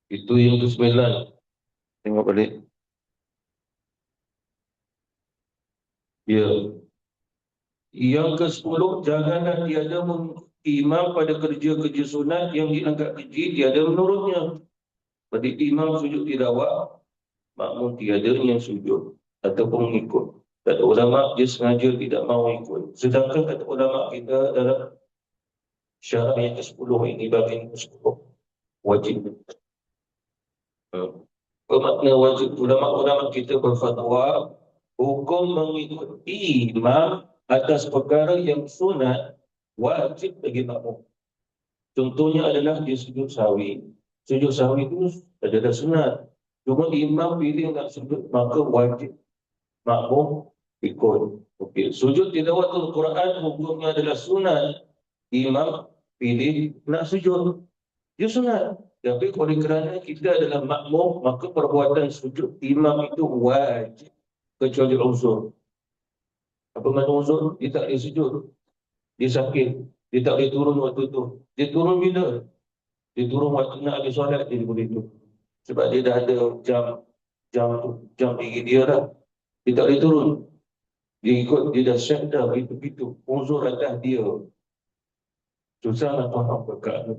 Itu yang ke-9. Tengok balik. Ya. Yang ke-10, janganlah tiada imam pada kerja-kerja sunat yang dianggap keji, tiada menurutnya. Berarti imam sujud tilawah, makmum tiada yang sujud ataupun mengikut. Kata ulama, dia sengaja tidak mahu ikut. Sedangkan kata ulama kita dalam syarat yang ke-10 ini, bagi yang ke-10, wajib. Bermakna wajib, ulama-ulama kita berfatwa, hukum mengikut imam atas perkara yang sunat wajib bagi makmum. Contohnya adalah dia sujud sahwi. Sujud sahwi itu adalah sunat. Cuma imam pilih nak sujud, maka wajib makmum ikut. Okey, sujud tilawatul Quran hukumnya adalah sunat. Imam pilih nak sujud, dia sunat. Tapi oleh kerana kita adalah makmum, maka perbuatan sujud imam itu wajib kecuali uzur. Apa maksud uzur? Dia tak boleh sujud, dia sakit, dia tak boleh turun waktu tu. Dia turun bila? Dia turun waktu nak habis solat, dia boleh tu. Sebab dia dah ada jam diri dia dah. Dia tak boleh turun. Dia ikut, dia dah siap dah, begitu-begitu. Uzur atas dia. Susah nak faham perkara.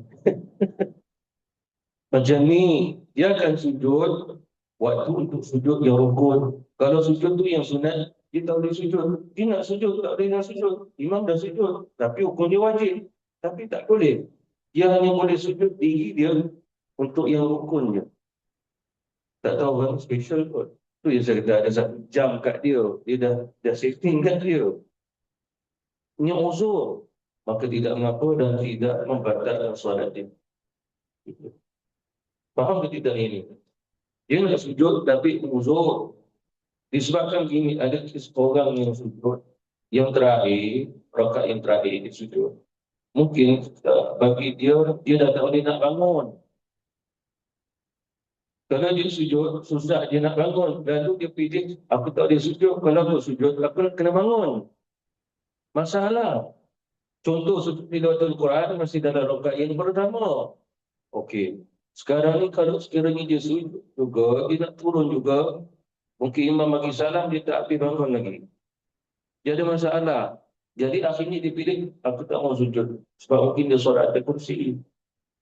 Macam ni, dia akan sujud waktu untuk sujud yang rukun. Kalau sujud tu yang sunat, dia tak boleh sujud. Dia nak sujud, tak boleh nak sujud. Imam dah sujud, tapi hukum dia wajib. Tapi tak boleh. Dia hanya boleh sujud diri dia untuk yang rukun je. Tak tahu orang special kot. Tu yang saya kata ada satu jam kat dia. Dia dah setting kat dia. Ini uzur. Maka tidak mengapa dan tidak membatalkan solat dia. Faham ke tidak ini? Dia nak sujud tapi uzur. Disebabkan gini, ada orang yang sujud. Yang terakhir, rakaat yang terakhir dia sujud. Mungkin bagi dia dah tahu dia nak bangun. Kalau dia sujud, susah dia nak bangun. Lalu dia fikir, aku tak boleh sujud. Kalau aku sujud, aku kena bangun. Masalah. Contoh seperti tilawatul Quran masih dalam rakaat yang pertama. Okey. Sekarang ni kalau sekiranya dia sujud juga, dia nak turun juga. Mungkin imam bagi salam, dia tak habis bangun lagi. Dia ada masalah. Jadi akhirnya dia pilih, aku tak mau sujud. Sebab mungkin dia solat ada kursi.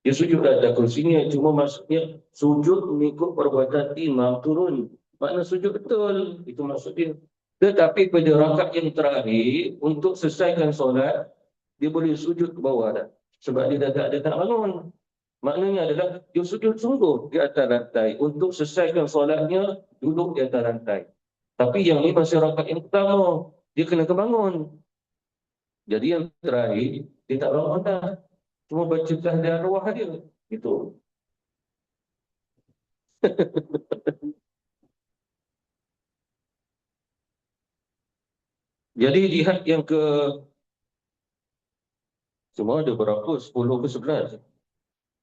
Dia sujud ada kursinya, cuma maksudnya sujud mengikut perbuatan imam turun. Makna sujud betul, itu maksudnya. Tetapi pada rakaat yang terakhir, untuk selesaikan solat, dia boleh sujud ke bawah dah. Sebab dia dah tak ada nak bangun. Maknanya adalah dia sujud sungguh di atas lantai. Untuk selesaikan solatnya, duduk di atas lantai. Tapi yang ni masih rakaat yang pertama, dia kena kebangun. Jadi yang terakhir, dia tak bangun dah. Cuma baca tahliah arwah dia. Itu. Jadi jihad yang ke semua ada berapa? 10 ke 11?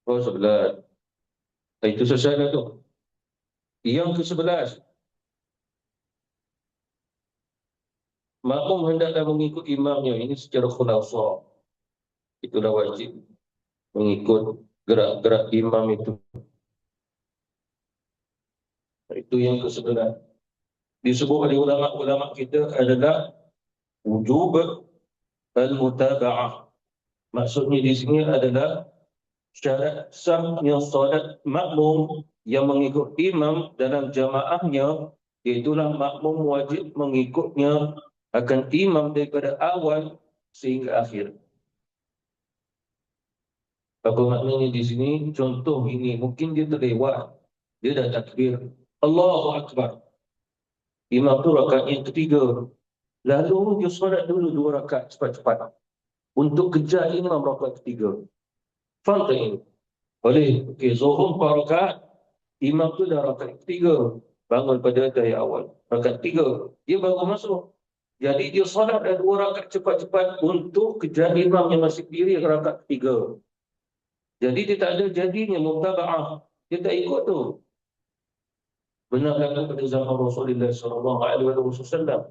Oh 11. Itu selesai dah tu. Yang ke 11. Makmum hendaklah mengikut imamnya. Ini secara khulasah. Itulah wajib. Mengikut gerak-gerak imam itu. Itu yang ke 11. Disebut oleh ulama-ulama kita adalah wujub al-mutaba'ah. Maksudnya di sini adalah syarat sahnya solat makmum yang mengikut imam dalam jamaahnya, iaitulah makmum wajib mengikutnya akan imam daripada awal sehingga akhir. Apa maknanya di sini? Contoh ini, mungkin dia terlewat. Dia dah takbir. Allahu Akbar. Imam tu rakaat yang ketiga. Lalu dia solat dulu 2 rakaat cepat-cepat. Untuk kejar imam rakaat ketiga. Faham tak ini? Boleh. Okey, Zuhur 4 rakaat. Imam tu dah rakaat ketiga. Bangun pada tahiyat awal. Rakaat ketiga. Dia baru masuk. Jadi dia solat dah 2 rakaat cepat-cepat untuk kejar imam yang masih diri rakaat ketiga. Jadi dia tak ada jadinya mutaba'ah. Dia tak ikut tu. Benar kata pada zaman Rasulullah SAW.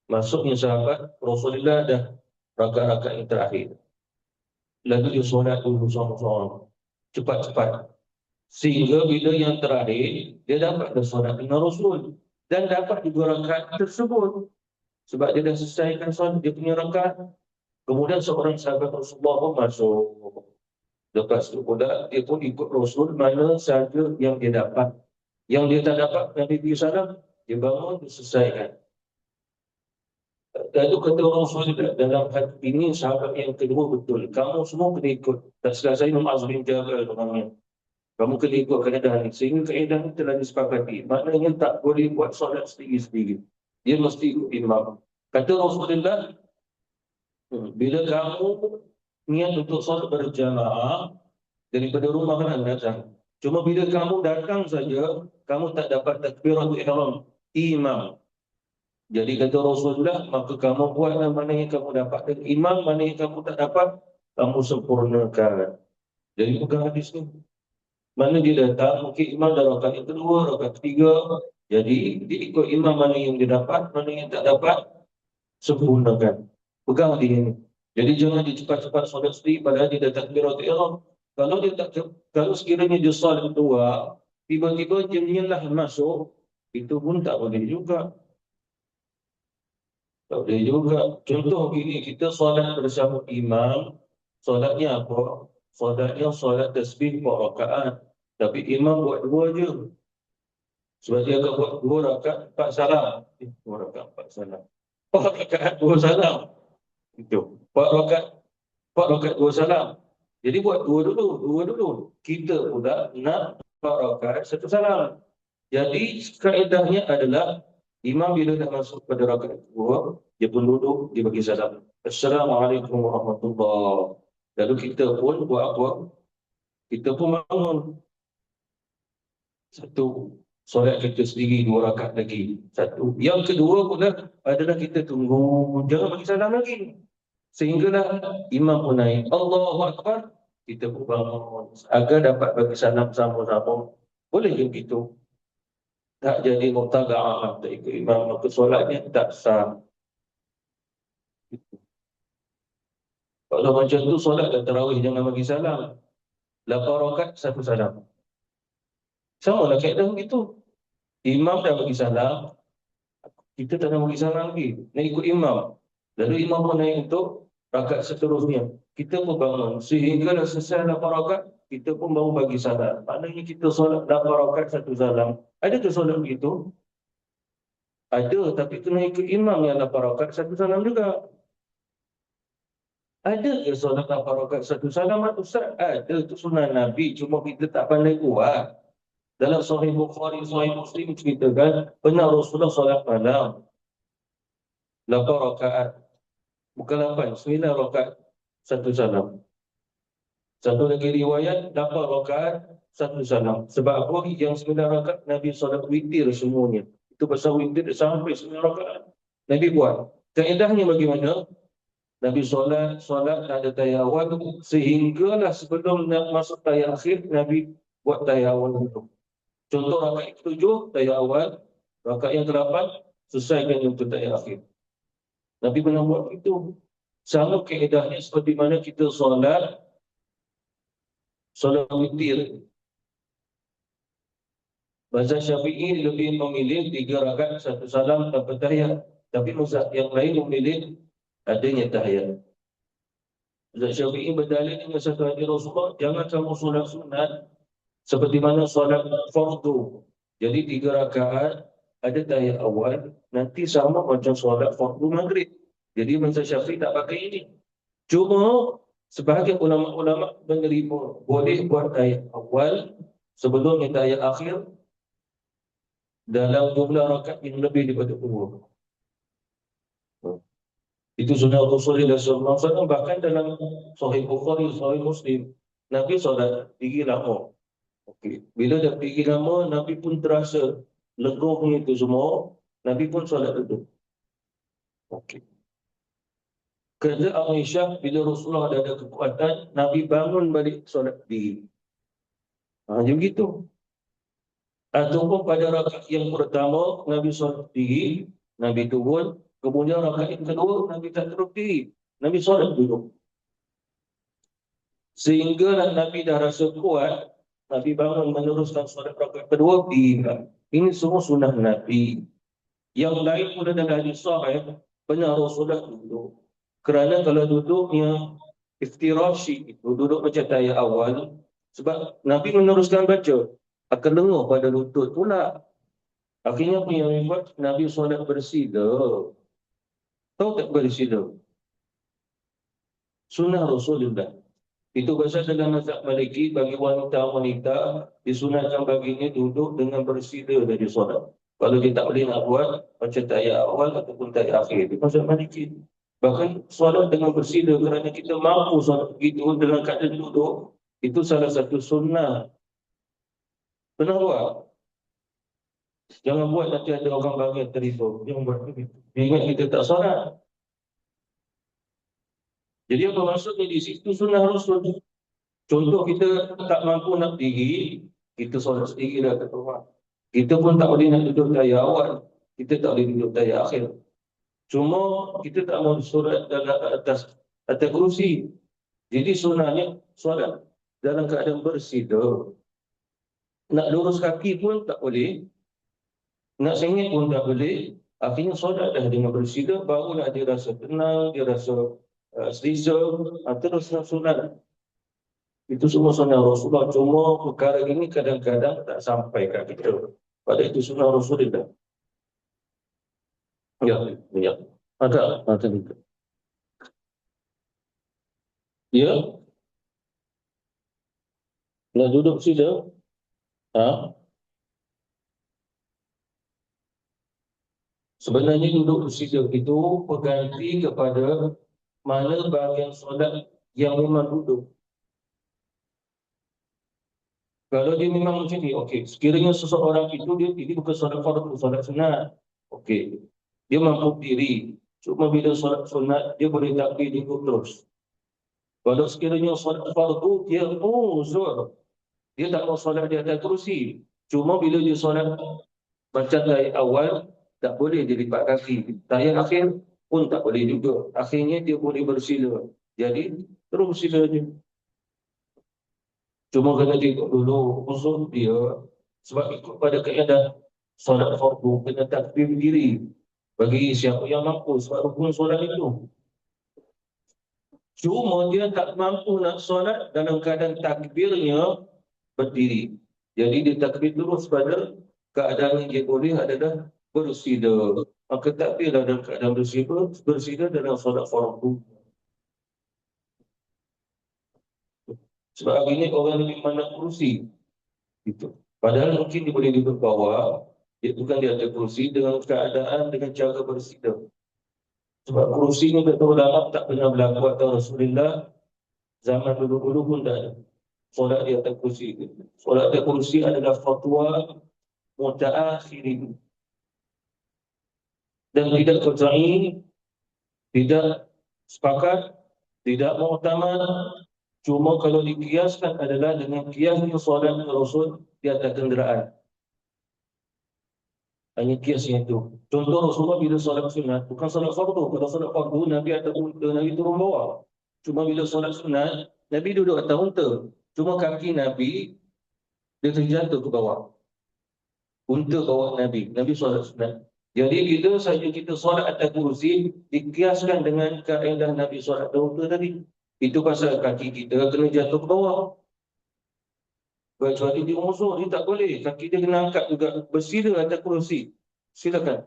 Masuknya sahabat Rasulullah dah rakaat-rakaat yang terakhir. Lalu dia solat dulu sama-sama. Cepat-cepat. Sehingga bila yang terakhir, dia dapat dah solat dengan Rasul. Dan dapat juga rakaat tersebut. Sebab dia dah selesaikan solat, dia punya rakaat. Kemudian seorang sahabat Rasulullah pun masuk. Lepas itu pula, dia pun ikut Rasul mana sahaja yang dia dapat. Yang dia tak dapat, Nabi SAW, dia bangun, dia selesaikan. Dan itu kata Rasulullah, dalam hati ini sahabat yang kedua betul. Kamu semua kena ikut. Tak salah saya Imam Azmin Jabal namanya. Kamu kena ikut keadaan ini. Sehingga keadaan ini telah disepakati. Maknanya tak boleh buat solat sendiri-sendiri. Dia mesti ikut imam. Kata Rasulullah, bila kamu niat untuk solat berjamaah daripada rumah kan datang. Cuma bila kamu datang saja, kamu tak dapat takbiratul ihram imam. Jadi kata Rasulullah, maka kamu buatlah mana yang kamu dapat. Dan imam mana yang kamu tak dapat, kamu sempurnakan. Jadi pegang hadis ni. Mana dia datang, mungkin imam dah rakaat yang kedua, rakaat ketiga. Jadi dia ikut imam mana yang dia dapat, mana yang tak dapat, sempurnakan. Pegang hadis ni. Jadi jangan dia cepat-cepat solat sendiri padahal dia dah takbiratul ihram. Kalau dia tak, kalau sekiranya dia solat dua, tiba-tiba jemilah masuk, itu pun tak boleh juga. Tak boleh juga. Contoh ini, kita solat bersama imam, solatnya apa? Solatnya solat tasbih 4 rakaat. Tapi imam buat 2 je. Sebab dia akan buat 2 rakaat 4 salam. 2 rakaat 4 salam. 4 rakaat 2 salam. Itu. 4 rakaat 2 salam. Jadi buat 2 dulu, 2 dulu. Kita pula nak rakaat satu salam. Jadi kaedahnya adalah imam bila dah masuk pada rakaat kedua, dia pun duduk, dia bagi salam. Assalamualaikum warahmatullahi. Lalu kita pun buat apa? Kita pun bangun. Satu, solat kita sendiri 2 rakaat lagi. Satu. Yang kedua pula adalah kita tunggu, jangan bagi salam lagi. Sehinggalah imam pun naik. Allahu Akbar. Kita pun bangun. Agar dapat bagi salam sama-sama. Boleh je begitu. Tak jadi mutaga'ah, tak ikut imam, maka solatnya tak sah. Kalau macam tu solat dan tarawih jangan bagi salam. 8 rakaat, 1 salam. Sama lah kaedah begitu. Imam dah bagi salam, kita tak nak bagi salam lagi. Nak ikut imam. Lalu imam pun naik untuk rakaat seterusnya. Kita pun bangun. Sehingga dah selesai 8 rakaat, kita pun baru bagi salam. Maknanya kita solat 8 rakaat 1 salam. Ada ke solat begitu? Ada, tapi kena ikut imam yang 8 rakaat 1 salam juga. Ada ke solat 8 rakaat 1 salam? Ustaz, ada, itu sunnah Nabi. Cuma kita tak pandai buat. Dalam Sahih Bukhari, Sahih Muslim ceritakan, pernah Rasulullah solat malam 8 rakaat. Bukan 8, 9 rakaat 1 salam. Satu lagi riwayat 8 rakaat 1 salam. Sebab apa? Yang 9 rakaat Nabi solat witir semuanya. Itu pasal witir sampai 9 rakaat Nabi buat. Kaedahnya bagaimana? Nabi solat ada tahiyat awal, sehinggalah sebelum nak masuk tahiyat akhir, Nabi buat tahiyat awal dulu. Contoh rakaat ke-7, tahiyat awal. Rakaat yang ke-8, selesaikan untuk tahiyat akhir. Nabi pernah buat itu. Sama kaedahnya seperti mana kita solat witir. Mazhab Syafi'i lebih memilih 3 rakaat 1 salam tanpa tahiyat. Tapi mazhab yang lain memilih adanya tahiyat. Mazhab Syafi'i berdalil dengan satu hadis Rasulullah, jangan kamu solat sunat seperti mana solat fardu. Jadi 3 rakaat ada tahiyat awal, nanti sama macam solat fardu maghrib. Jadi mazhab Syafi'i tak pakai ini. Cuma sebahagian ulama-ulama menerima boleh buat tahiyat awal sebelum tahiyat akhir dalam jumlah rakaat yang lebih daripada 2. Itu sunnah Rasulullah SAW. Bahkan dalam Sahih Bukhari, Sahih Muslim, Nabi solat tinggi lama. Okey. Bila dah tinggi lama, Nabi pun terasa legungnya itu semua. Nabi pun solat duduk. Okey. Kerja Aisyah, bila Rasulullah dah ada kekuatan, Nabi bangun balik solat diri. Macam begitu. Ataupun pada rakaat yang pertama, Nabi solat diri, Nabi turun. Kemudian rakaat yang kedua, Nabi tak terus diri. Nabi solat duduk. Sehingga Nabi dah rasa kuat, Nabi bangun meneruskan solat rakaat kedua, diri. Ini semua sunnah Nabi. Yang lain pun adalah hadis sahih, benar Rasulullah duduk. Kerana kalau duduknya iftirashi, itu duduk macam tahiyat awal, sebab Nabi meneruskan baca, akan dengar pada lutut pula. Akhirnya apa yang buat? Nabi solat bersila. Tahu tak bersila? Sunnah Rasulullah. Itu pasal dalam mazhab Maliki, bagi wanita-wanita disunatkan baginya duduk dengan bersila dari solat. Kalau dia tak boleh nak buat macam tahiyat awal ataupun tahiyat akhir, di mazhab Maliki. Bahkan solat dengan bersila kerana kita mampu solat begitu dalam keadaan duduk, itu salah satu sunnah. Pernah buat? Jangan buat nanti ada orang bagi telefon. Jangan buat begitu. Ingat kita tak solat. Jadi apa maksudnya di situ sunnah Rasul. Contoh kita tak mampu nak diri, kita solat sendiri dah kat rumah. Kita pun tak boleh nak duduk tahiyat awal. Kita tak boleh duduk tahiyat akhir. Cuma kita tak mau solat dalam atas kerusi. Jadi sunnahnya solat dalam keadaan bersila. Nak lurus kaki pun tak boleh. Nak sengit pun tak boleh. Akhirnya solat dah dengan bersila, barulah dia rasa tenang, dia rasa selesa, terus solat. Itu semua sunnah Rasulullah. Cuma perkara ini kadang-kadang tak sampai kat kita. Pada itu sunnah Rasulullah. Ya, ya. Ada itu. Ya. Nak duduk sila. Ha? Sebenarnya duduk bersila itu berganti kepada mana bahagian solat yang memang duduk. Kalau dia memang macam ni, okey. Sekiranya seseorang itu dia bukan solat fardu, solat sunat. Okey. Dia mampu diri. Cuma bila solat sunat, dia boleh takbir duduk terus. Kalau sekiranya solat fardu, dia uzur. Dia tak mau solat di atas kerusi. Cuma bila dia solat baca ayat awal, tak boleh dia lipat kaki. Ayat akhir pun tak boleh juga. Akhirnya dia boleh bersila. Jadi, terus bersila je. Cuma kena tengok dulu uzur dia. Sebab ikut pada kaedah solat fardu, kena takbir diri. Bagi siapa yang mampu. Sebab rukun solat itu. Cuma dia tak mampu nak solat dalam keadaan takbirnya berdiri. Jadi dia takbir terus pada keadaan yang dia boleh adalah bersila. Maka takbirlah dalam keadaan bersila dalam solat fardu. Sebab hari ini orang lebih pandang kursi. Gitu. Padahal mungkin dia boleh duduk bawah, dia bukan di atas kursi dengan keadaan dengan cara bersila. Sebab kursi ni kata ulama tak pernah berlaku atau Rasulullah zaman dulu-dulu pun dah ada. Solat di atas kursi. Solat di atas kursi adalah fatwa mutaakhirin dan tidak qat'i, tidak sepakat, tidak muktamad. Cuma kalau dikiaskan adalah dengan kiasnya solat Rasul di atas kenderaan. Hanya kiasnya itu. Contoh Rasulullah bila solat sunat, bukan solat fardu. Kalau solat fardu, Nabi atas unta, Nabi turun bawah. Cuma bila solat sunat, Nabi duduk atas unta. Cuma kaki Nabi, dia terjatuh ke bawah. Unta bawah Nabi. Nabi solat sunat. Jadi kita saja kita solat atas kursi, dikiaskan dengan kaedah Nabi solat atas unta tadi. Itu pasal kaki kita kena jatuh ke bawah. Kecuali dia uzur, dia tak boleh. Kaki dia kena angkat juga. Bersila atas kursi. Silakan.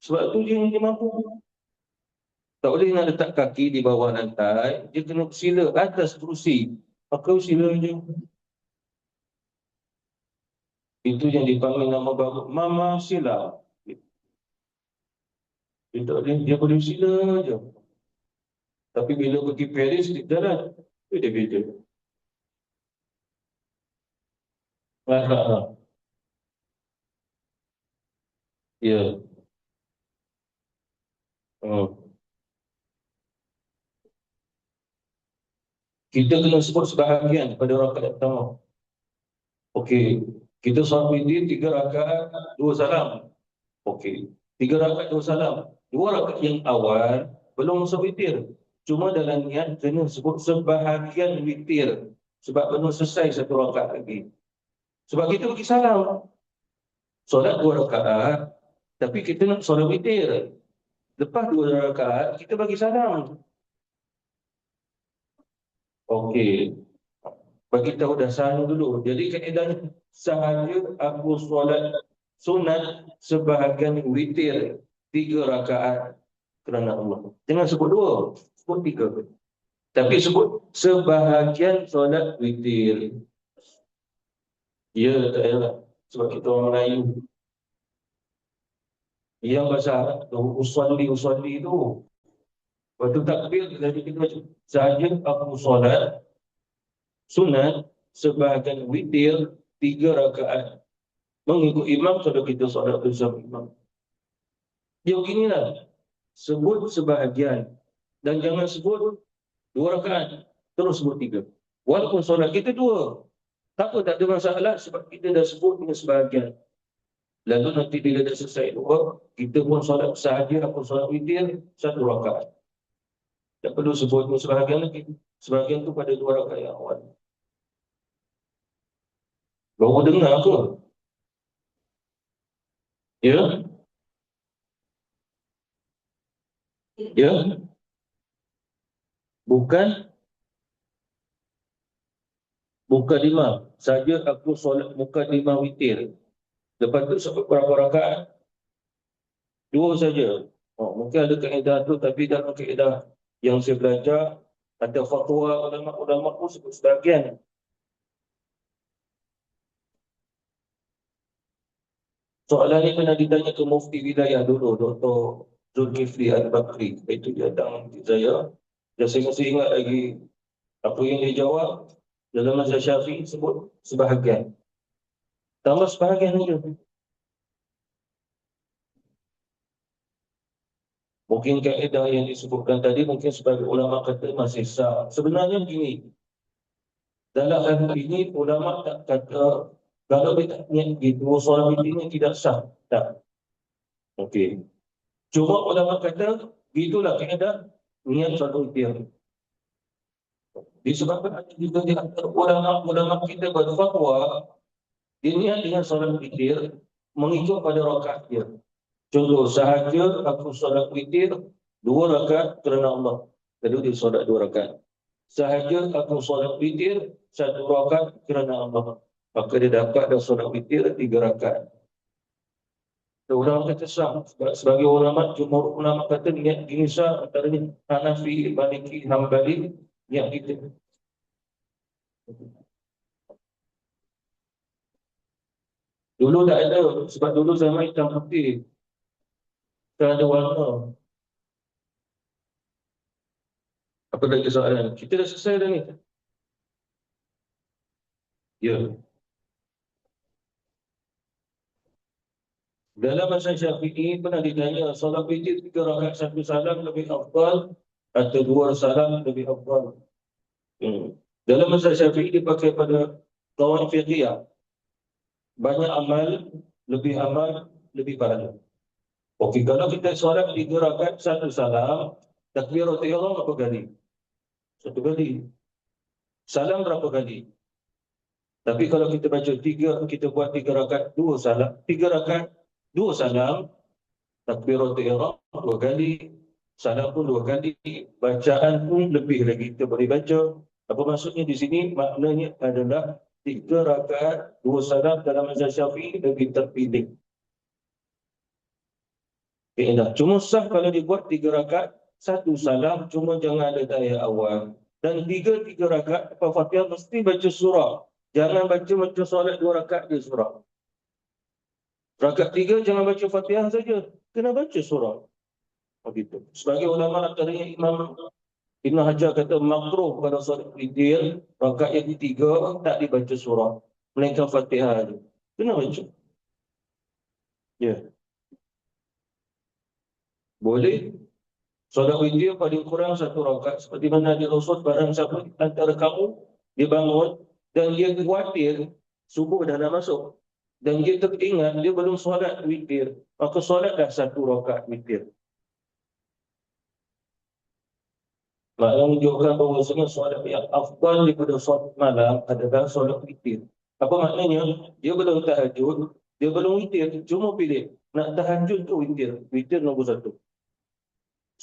Sebab tu dia mampu. Tak boleh nak letak kaki di bawah lantai. Dia kena bersila atas kursi. Maka bersila je. Itu yang dipanggil nama baru Mama Sila. Dia boleh bersila je. Tapi bila pergi Paris, dia jalan. Dia beda. Ya. Kita kena sebut sebahagian pada rakaat pertama. Okey. Kita solat witir 3 rakaat, 2 salam. Okey. 3 rakaat, 2 salam. 2 rakaat yang awal belum masuk witir. Cuma dalam niat kena sebut sebahagian witir. Sebab belum selesai 1 rakaat lagi. Sebab kita bagi salam. Solat 2 rakaat, tapi kita nak solat witir. Lepas 2 rakaat, kita bagi salam. Okey. Bagi tahu dasarnya dulu. Jadi kaedahnya sahaja aku solat sunat sebahagian witir 3 rakaat kerana Allah. Jangan sebut 2, sebut 3. Tapi sebut sebahagian solat witir. Ya, tak payahlah. Sebab kita orang Melayu. Yang bahasa Arab tu, usalli tu. Waktu takbir, jadi kita macam sahaja aku solat sunat sebahagian witir 3 rakaat. Mengikut imam kalau kita solat bersama imam. Dia beginilah. Sebut sebahagian. Dan jangan sebut 2 rakaat. Terus sebut 3. Walaupun solat kita 2. Tak apa, tak ada masalah sebab kita dah sebut dengan sebahagian. Lalu nanti bila dah selesai 2, kita pun solat sahaja, aku solat witir 1 rakaat. Tak perlu sebut sebahagian lagi. Sebahagian tu pada 2 rakaat yang awal. Baru dengar ke? Ya? Ya? Bukan mukadimah. Saja aku solat mukadimah witir. Lepas tu sebut berapa rakaat? 2 saja. Mungkin ada kaedah tu, tapi dalam kaedah yang saya belajar, ada fatwa ulama-ulama pun sebut sebahagian. Soalan ni pernah ditanya ke Mufti Wilayah dulu, Dr. Zulkifli Al-Bakri. Itu dia datang saya. Dan saya masih ingat lagi apa yang dia jawab dalam mazhab Syafi'i sebut sebahagian. Tambah sebahagian saja. Mungkin kaedah yang disebutkan tadi mungkin sebagai ulama kata masih sah. Sebenarnya begini, dalam hal ini ulama tak kata kalau dia tak niat gitu, solat ini tidak sah. Tak. Okey. Cuma ulama kata itulah kaedah niat solat witir. Disebabkan ada juga di antara ulama kita berfatwa dia niat dengan solat witir mengikut pada rakaat dia. Contoh, sahaja aku solat witir 2 rakaat kerana Allah. Lalu dia solat 2 rakaat. Sahaja aku solat witir 1 rakaat kerana Allah. Maka dia dapat dah solat witir 3 rakaat. Ulama kata sah. Sebagai ulama, jumhur ulama kata niat gini sah. Antaranya Hanafi, Maliki, Hambali, niat kita. Dulu tak ada. Sebab dulu zaman hitam putih. Tak ada warna. Apa lagi soalan? Kita dah selesai dah ni. Ya. Dalam mazhab Syafi'i pernah ditanya solat witir 3 rakaat 1 salam lebih afdal atau 2 salam lebih afdal. Dalam mazhab Syafi'i dipakai pada kawan fiqhiyah. Banyak amal, lebih pahala. Okey, kalau kita solat 3 rakaat 1 salam, takbiratul ihram berapa kali? 1 kali. Salam berapa kali? Tapi kalau kita baca 3, kita buat 3 rakaat 2 salam, 3 rakaat 2 salam, takbiratul ihram 2 kali, salam pun 2 kali, bacaan pun lebih lagi kita boleh baca. Apa maksudnya di sini? Maknanya adalah 3 rakaat 2 salam dalam mazhab Syafi'i lebih terpilih. Dah. Cuma sah kalau dibuat 3 rakaat 1 salam, cuma jangan ada tahiyat awal. Dan 3 rakaat lepas Fatihah mesti baca surah. Jangan baca macam solat 2 rakaat je surah. Rakaat 3 jangan baca Fatihah saja, kena baca surah. Begitu. Sebagai ulama antaranya Imam Ibn Hajar kata makruh pada solat witir rakaat yang ketiga tak dibaca surah, melainkan Fatihah saja. Kena baca. Ya. Boleh. Solat witir paling kurang 1 rakaat. Seperti mana di Rasul, barang siapa antara kamu dia bangun dan dia khawatir subuh dah nak masuk dan dia teringat dia belum solat witir, maka solatlah 1 rakaat witir. Maknanya menunjukkan bahawasanya solat yang afdal daripada solat malam adalah solat witir. Apa maknanya? Dia belum tahajud, dia belum witir, cuma pilih nak tahajud ke witir. Witir nombor 1.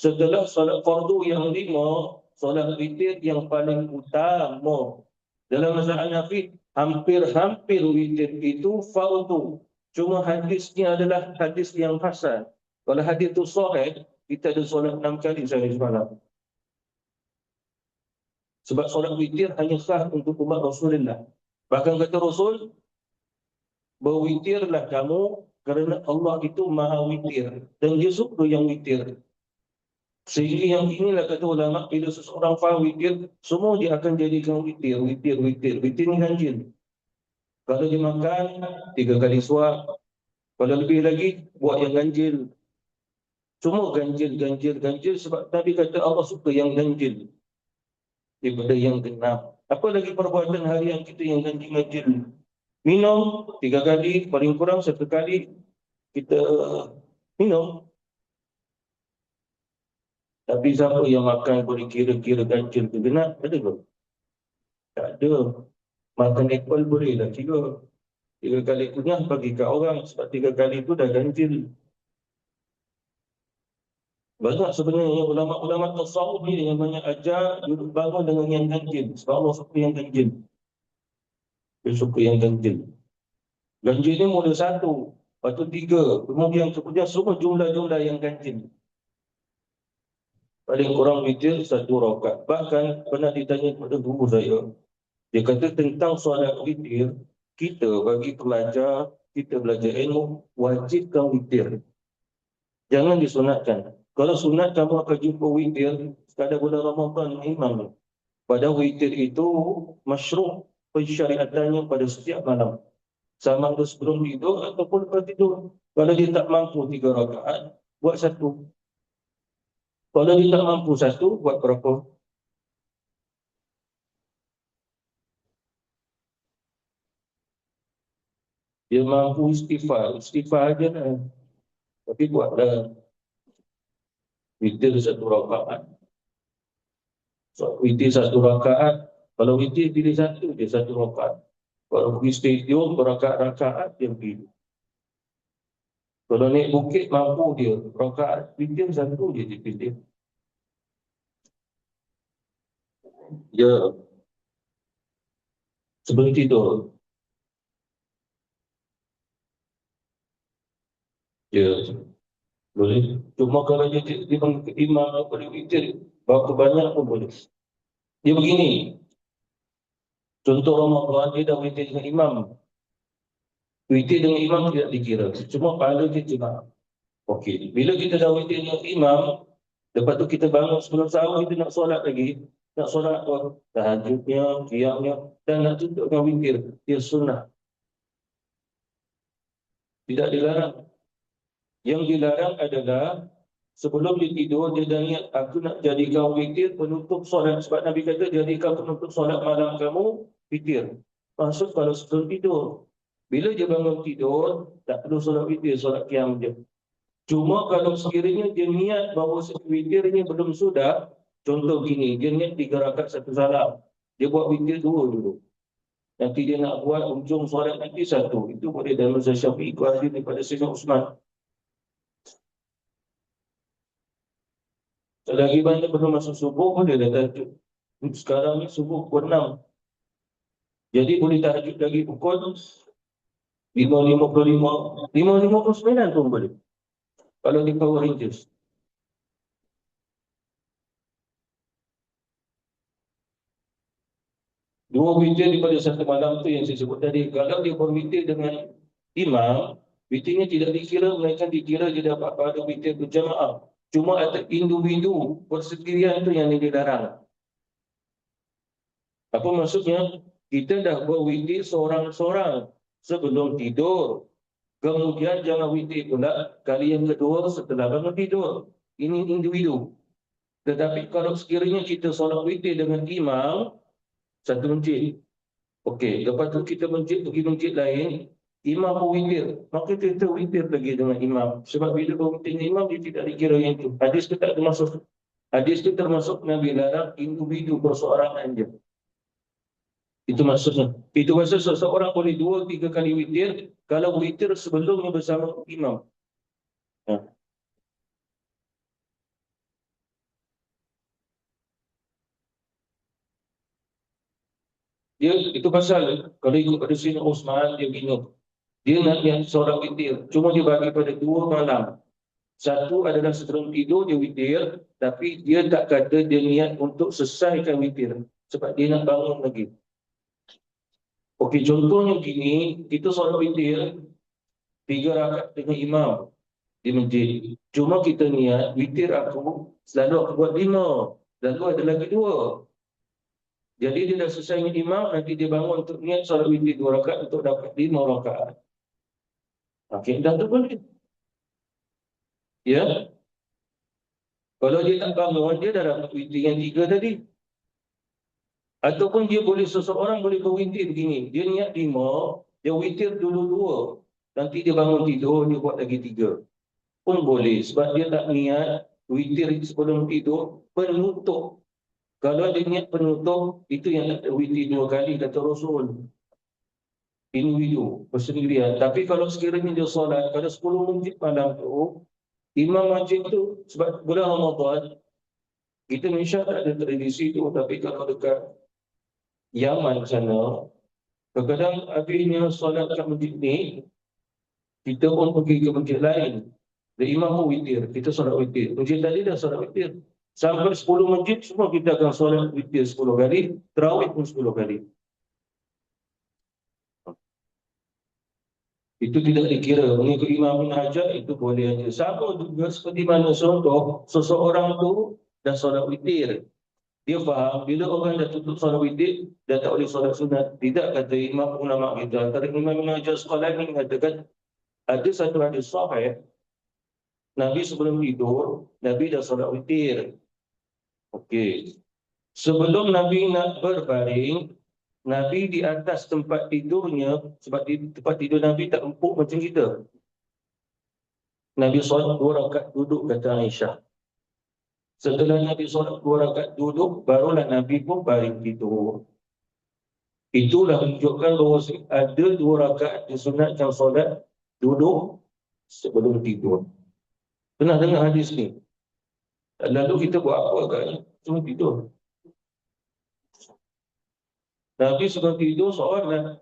Setelah solat fardu yang 5, solat witir yang paling utama. Dalam mazhab Hanafi, hampir witir itu fardu. Cuma hadisnya adalah hadis yang hasan. Kalau hadis itu sahih, kita ada solat 6 kali sehari semalam. Sebab solat witir hanya sah untuk umat Rasulullah. Bahkan kata Rasul, berwitirlah kamu kerana Allah itu maha witir. Dan dia suka yang witir. Sehingga yang inilah kata ulama, bila seseorang faham witir, semua dia akan jadikan witir. Witir ni ganjil. Kalau dia makan, 3 kali suap. Kalau lebih lagi, buat yang ganjil. Semua ganjil sebab Nabi kata Allah suka yang ganjil daripada yang genap. Apa lagi perbuatan harian kita yang ganjil? Minum 3 kali, paling kurang 1 kali kita minum. Tapi siapa yang makan boleh kira-kira ganjil ke genap? Ada ke? Tak ada. Makan apple boleh lah kira. 3 kali kunyah bagi kat orang sebab 3 kali itu dah ganjil. Banyak sebenarnya ulama-ulama tasawuf ni yang banyak ajar duduk bangun dengan yang ganjil. Sebab Allah suka yang ganjil. Dia suka yang ganjil. Ganjil ni mula 1, lepas tu 3, kemudian semua jumlah-jumlah yang ganjil. Paling kurang witir 1 rakaat. Bahkan pernah ditanya kepada guru saya, dia kata tentang solat witir, kita bagi pelajar kita belajar ilmu, wajibkan witir. Jangan disunatkan. Kalau sunat, kamu akan jumpa witir pada bulan Ramadan imam. Pada witir itu masyru' pensyariatannya pada setiap malam. Sama ada sebelum tidur ataupun lepas tidur. Kalau dia tak mampu 3 rakaat, buat 1. Kalau dia tak mampu 1, buat berapa? Dia mampu istighfar aja lah. Tapi buatlah witir 1 rakaat. So, witir 1 rakaat. Kalau witir pilih 1, dia 1 rakaat. Kalau pergi stadium berakaat-rakaat, dia pilih. Kalau naik bukit mampu dia rakaat, witir 1 dia dipilih. Ya, sebelum tidur. Ya, boleh. Cuma kalau dia mengikut imam boleh witir, berapa banyak pun boleh. Dia begini, contoh Ramadan dia dah witir dengan imam. Witir dengan imam tidak dikira. Cuma pahala dia cuma. Okey, bila kita dah witir dengan imam, lepas tu kita bangun sebelum sahur, kita nak solat lagi. Nak solat apa? Tahajudnya, qiyamnya, dan nak tutup dengan witir. Dia sunnah. Tidak dilarang. Yang dilarang adalah sebelum dia tidur, dia dah niat, aku nak jadikan witir penutup solat. Sebab Nabi kata, jadikan penutup solat malam kamu, witir. Maksud kalau sebelum tidur. Bila dia bangun tidur, tak perlu solat witir, solat qiyam je. Cuma kalau sekiranya dia niat bahawa witirnya belum sudah, contoh gini, dia niat 3 rakaat 1 salam. Dia buat witir 2 dulu. Nanti dia nak buat ujung solat nanti 1. Itu boleh dalam mazhab Syafi'i kuasa daripada Sayyidina Uthman. Selagi mana belum masuk subuh, boleh dah tahajud. Sekarang ni subuh pukul 6. Jadi boleh tahajud lagi pukul 5.55, 5.59 pun boleh. Kalau di Power Rangers. Dua witir daripada 1 malam tu yang saya sebut tadi. Kalau dia berwitir dengan imam, witirnya tidak dikira, melainkan dikira dia dapat pada witir berjamaah. Cuma ada individu persendirian tu yang dilarang. Apa maksudnya? Kita dah berwitir seorang-seorang sebelum tidur. Kemudian jangan witir pula kali yang kedua setelah bangun tidur. Ini individu. Tetapi kalau sekiranya kita solat witir dengan imam, satu masjid. Okey, lepas tu kita pergi masjid lain, imam pun witir. Maka kita witir lagi dengan imam. Sebab bila berwitir dengan imam, dia tidak dikira yang itu. Hadis itu tak termasuk. Hadis itu termasuk Nabi larang individu perseorangan je. Itu maksudnya. Itu maksud seseorang boleh 2-3 kali witir kalau witir sebelumnya bersama imam. Ha. Dia itu pasal kalau ikut pada Sayyidina Uthman dia gini. Dia nak yang seorang witir. Cuma dia bagi pada 2 malam. Satu adalah sebelum tidur dia witir, tapi dia tak kata dia niat untuk selesaikan witir. Sebab dia nak bangun lagi. Okey, contohnya gini, kita solat witir 3 rakaat dengan imam di masjid. Cuma kita niat witir aku selalu aku buat 5, lalu ada lagi 2. Jadi dia dah selesai dengan imam, nanti dia bangun untuk niat solat witir 2 rakaat untuk dapat 5 rakaat. Okey, dah tu boleh. Ya. Kalau dia tak bangun, dia dah dapat witir yang 3 tadi. Ataupun dia boleh, seseorang boleh berwitir begini. Dia niat 5, dia witir dulu 2. Nanti dia bangun tidur, dia buat lagi 3. Pun boleh. Sebab dia tak niat witir sebelum tidur, penutup. Kalau dia niat penutup, itu yang tak witir 2 kali, kata Rasul. Individu, persendirian. Tapi kalau sekiranya dia solat, kalau 10 masjid malam tu, imam masjid tu, sebab bulan Ramadan, kita Malaysia tak ada tradisi tu, tapi kalau dekat Yaman sana, kadang-kadang akhirnya solat kat masjid ni, kita pun pergi ke masjid lain. Dan imam pun witir, kita solat witir. Masjid tadi dah solat witir. Sampai 10 masjid, semua kita akan solat witir 10 kali, tarawih pun 10 kali. Itu tidak dikira. Mengikut Imam Ibn Hajar itu boleh aja. Sama juga seperti mana contoh, seseorang tu dah solat witir. Dia faham bila orang dah tutup solat witir, dah tak boleh solat sunat. Tidak kata Imam ulama kita. Antara Imam Ibn Hajar sekolah ini mengatakan ada satu hadis sahih, Nabi sebelum tidur, Nabi dah solat witir. Okey. Sebelum Nabi nak berbaring, Nabi di atas tempat tidurnya, sebab tempat tidur Nabi tak empuk macam kita. Nabi solat 2 rakaat duduk, kata Aisyah. Setelah Nabi solat 2 rakaat duduk, barulah Nabi pun baring tidur. Itulah menunjukkan bahawa ada 2 rakaat disunatkan solat duduk sebelum tidur. Pernah dengar hadis ni? Lalu kita buat apa agaknya? Cuma tidur. Nabi sebelum tidur solat.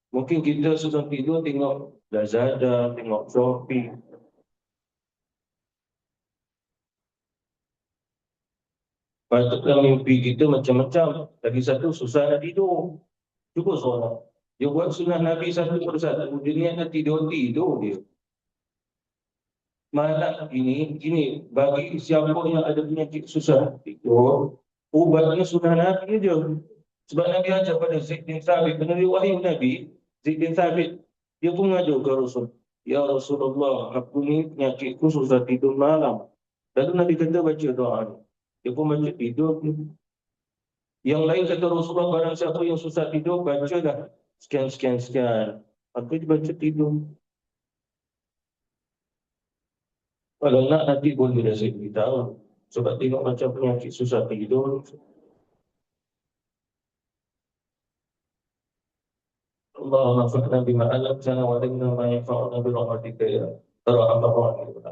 Mungkin kita sebelum tidur tengok Lazada, tengok Shopee. Patutlah mimpi kita macam-macam. Lagi satu, susah nak tidur. Cuba solat. Dia buat sunnah Nabi satu persatu. Dia niat nak tidur dia. Malam ini bagi siapa yang ada penyakit susah tidur, ubatnya sunnah Nabi je. Sebab Nabi ajar pada Zaid bin Thabit, penerima wahyu Nabi, Zaid bin Thabit, dia pun ngadu ke Rasul. Ya Rasulullah, aku ni penyakitku susah tidur malam. Lalu Nabi kata baca doa ni. Dia pun baca tidur. Yang lain kata Rasulullah, barang siapa yang susah tidur, baca dah sekian. Aku baca tidur. Kalau nak nanti boleh dah saya beritahu. Sebab tengok macam penyakit susah tidur. Allahumma fa'na bima alam sana wa alimna ma yanfa'una bi rahmatika ya arhamar rahimin.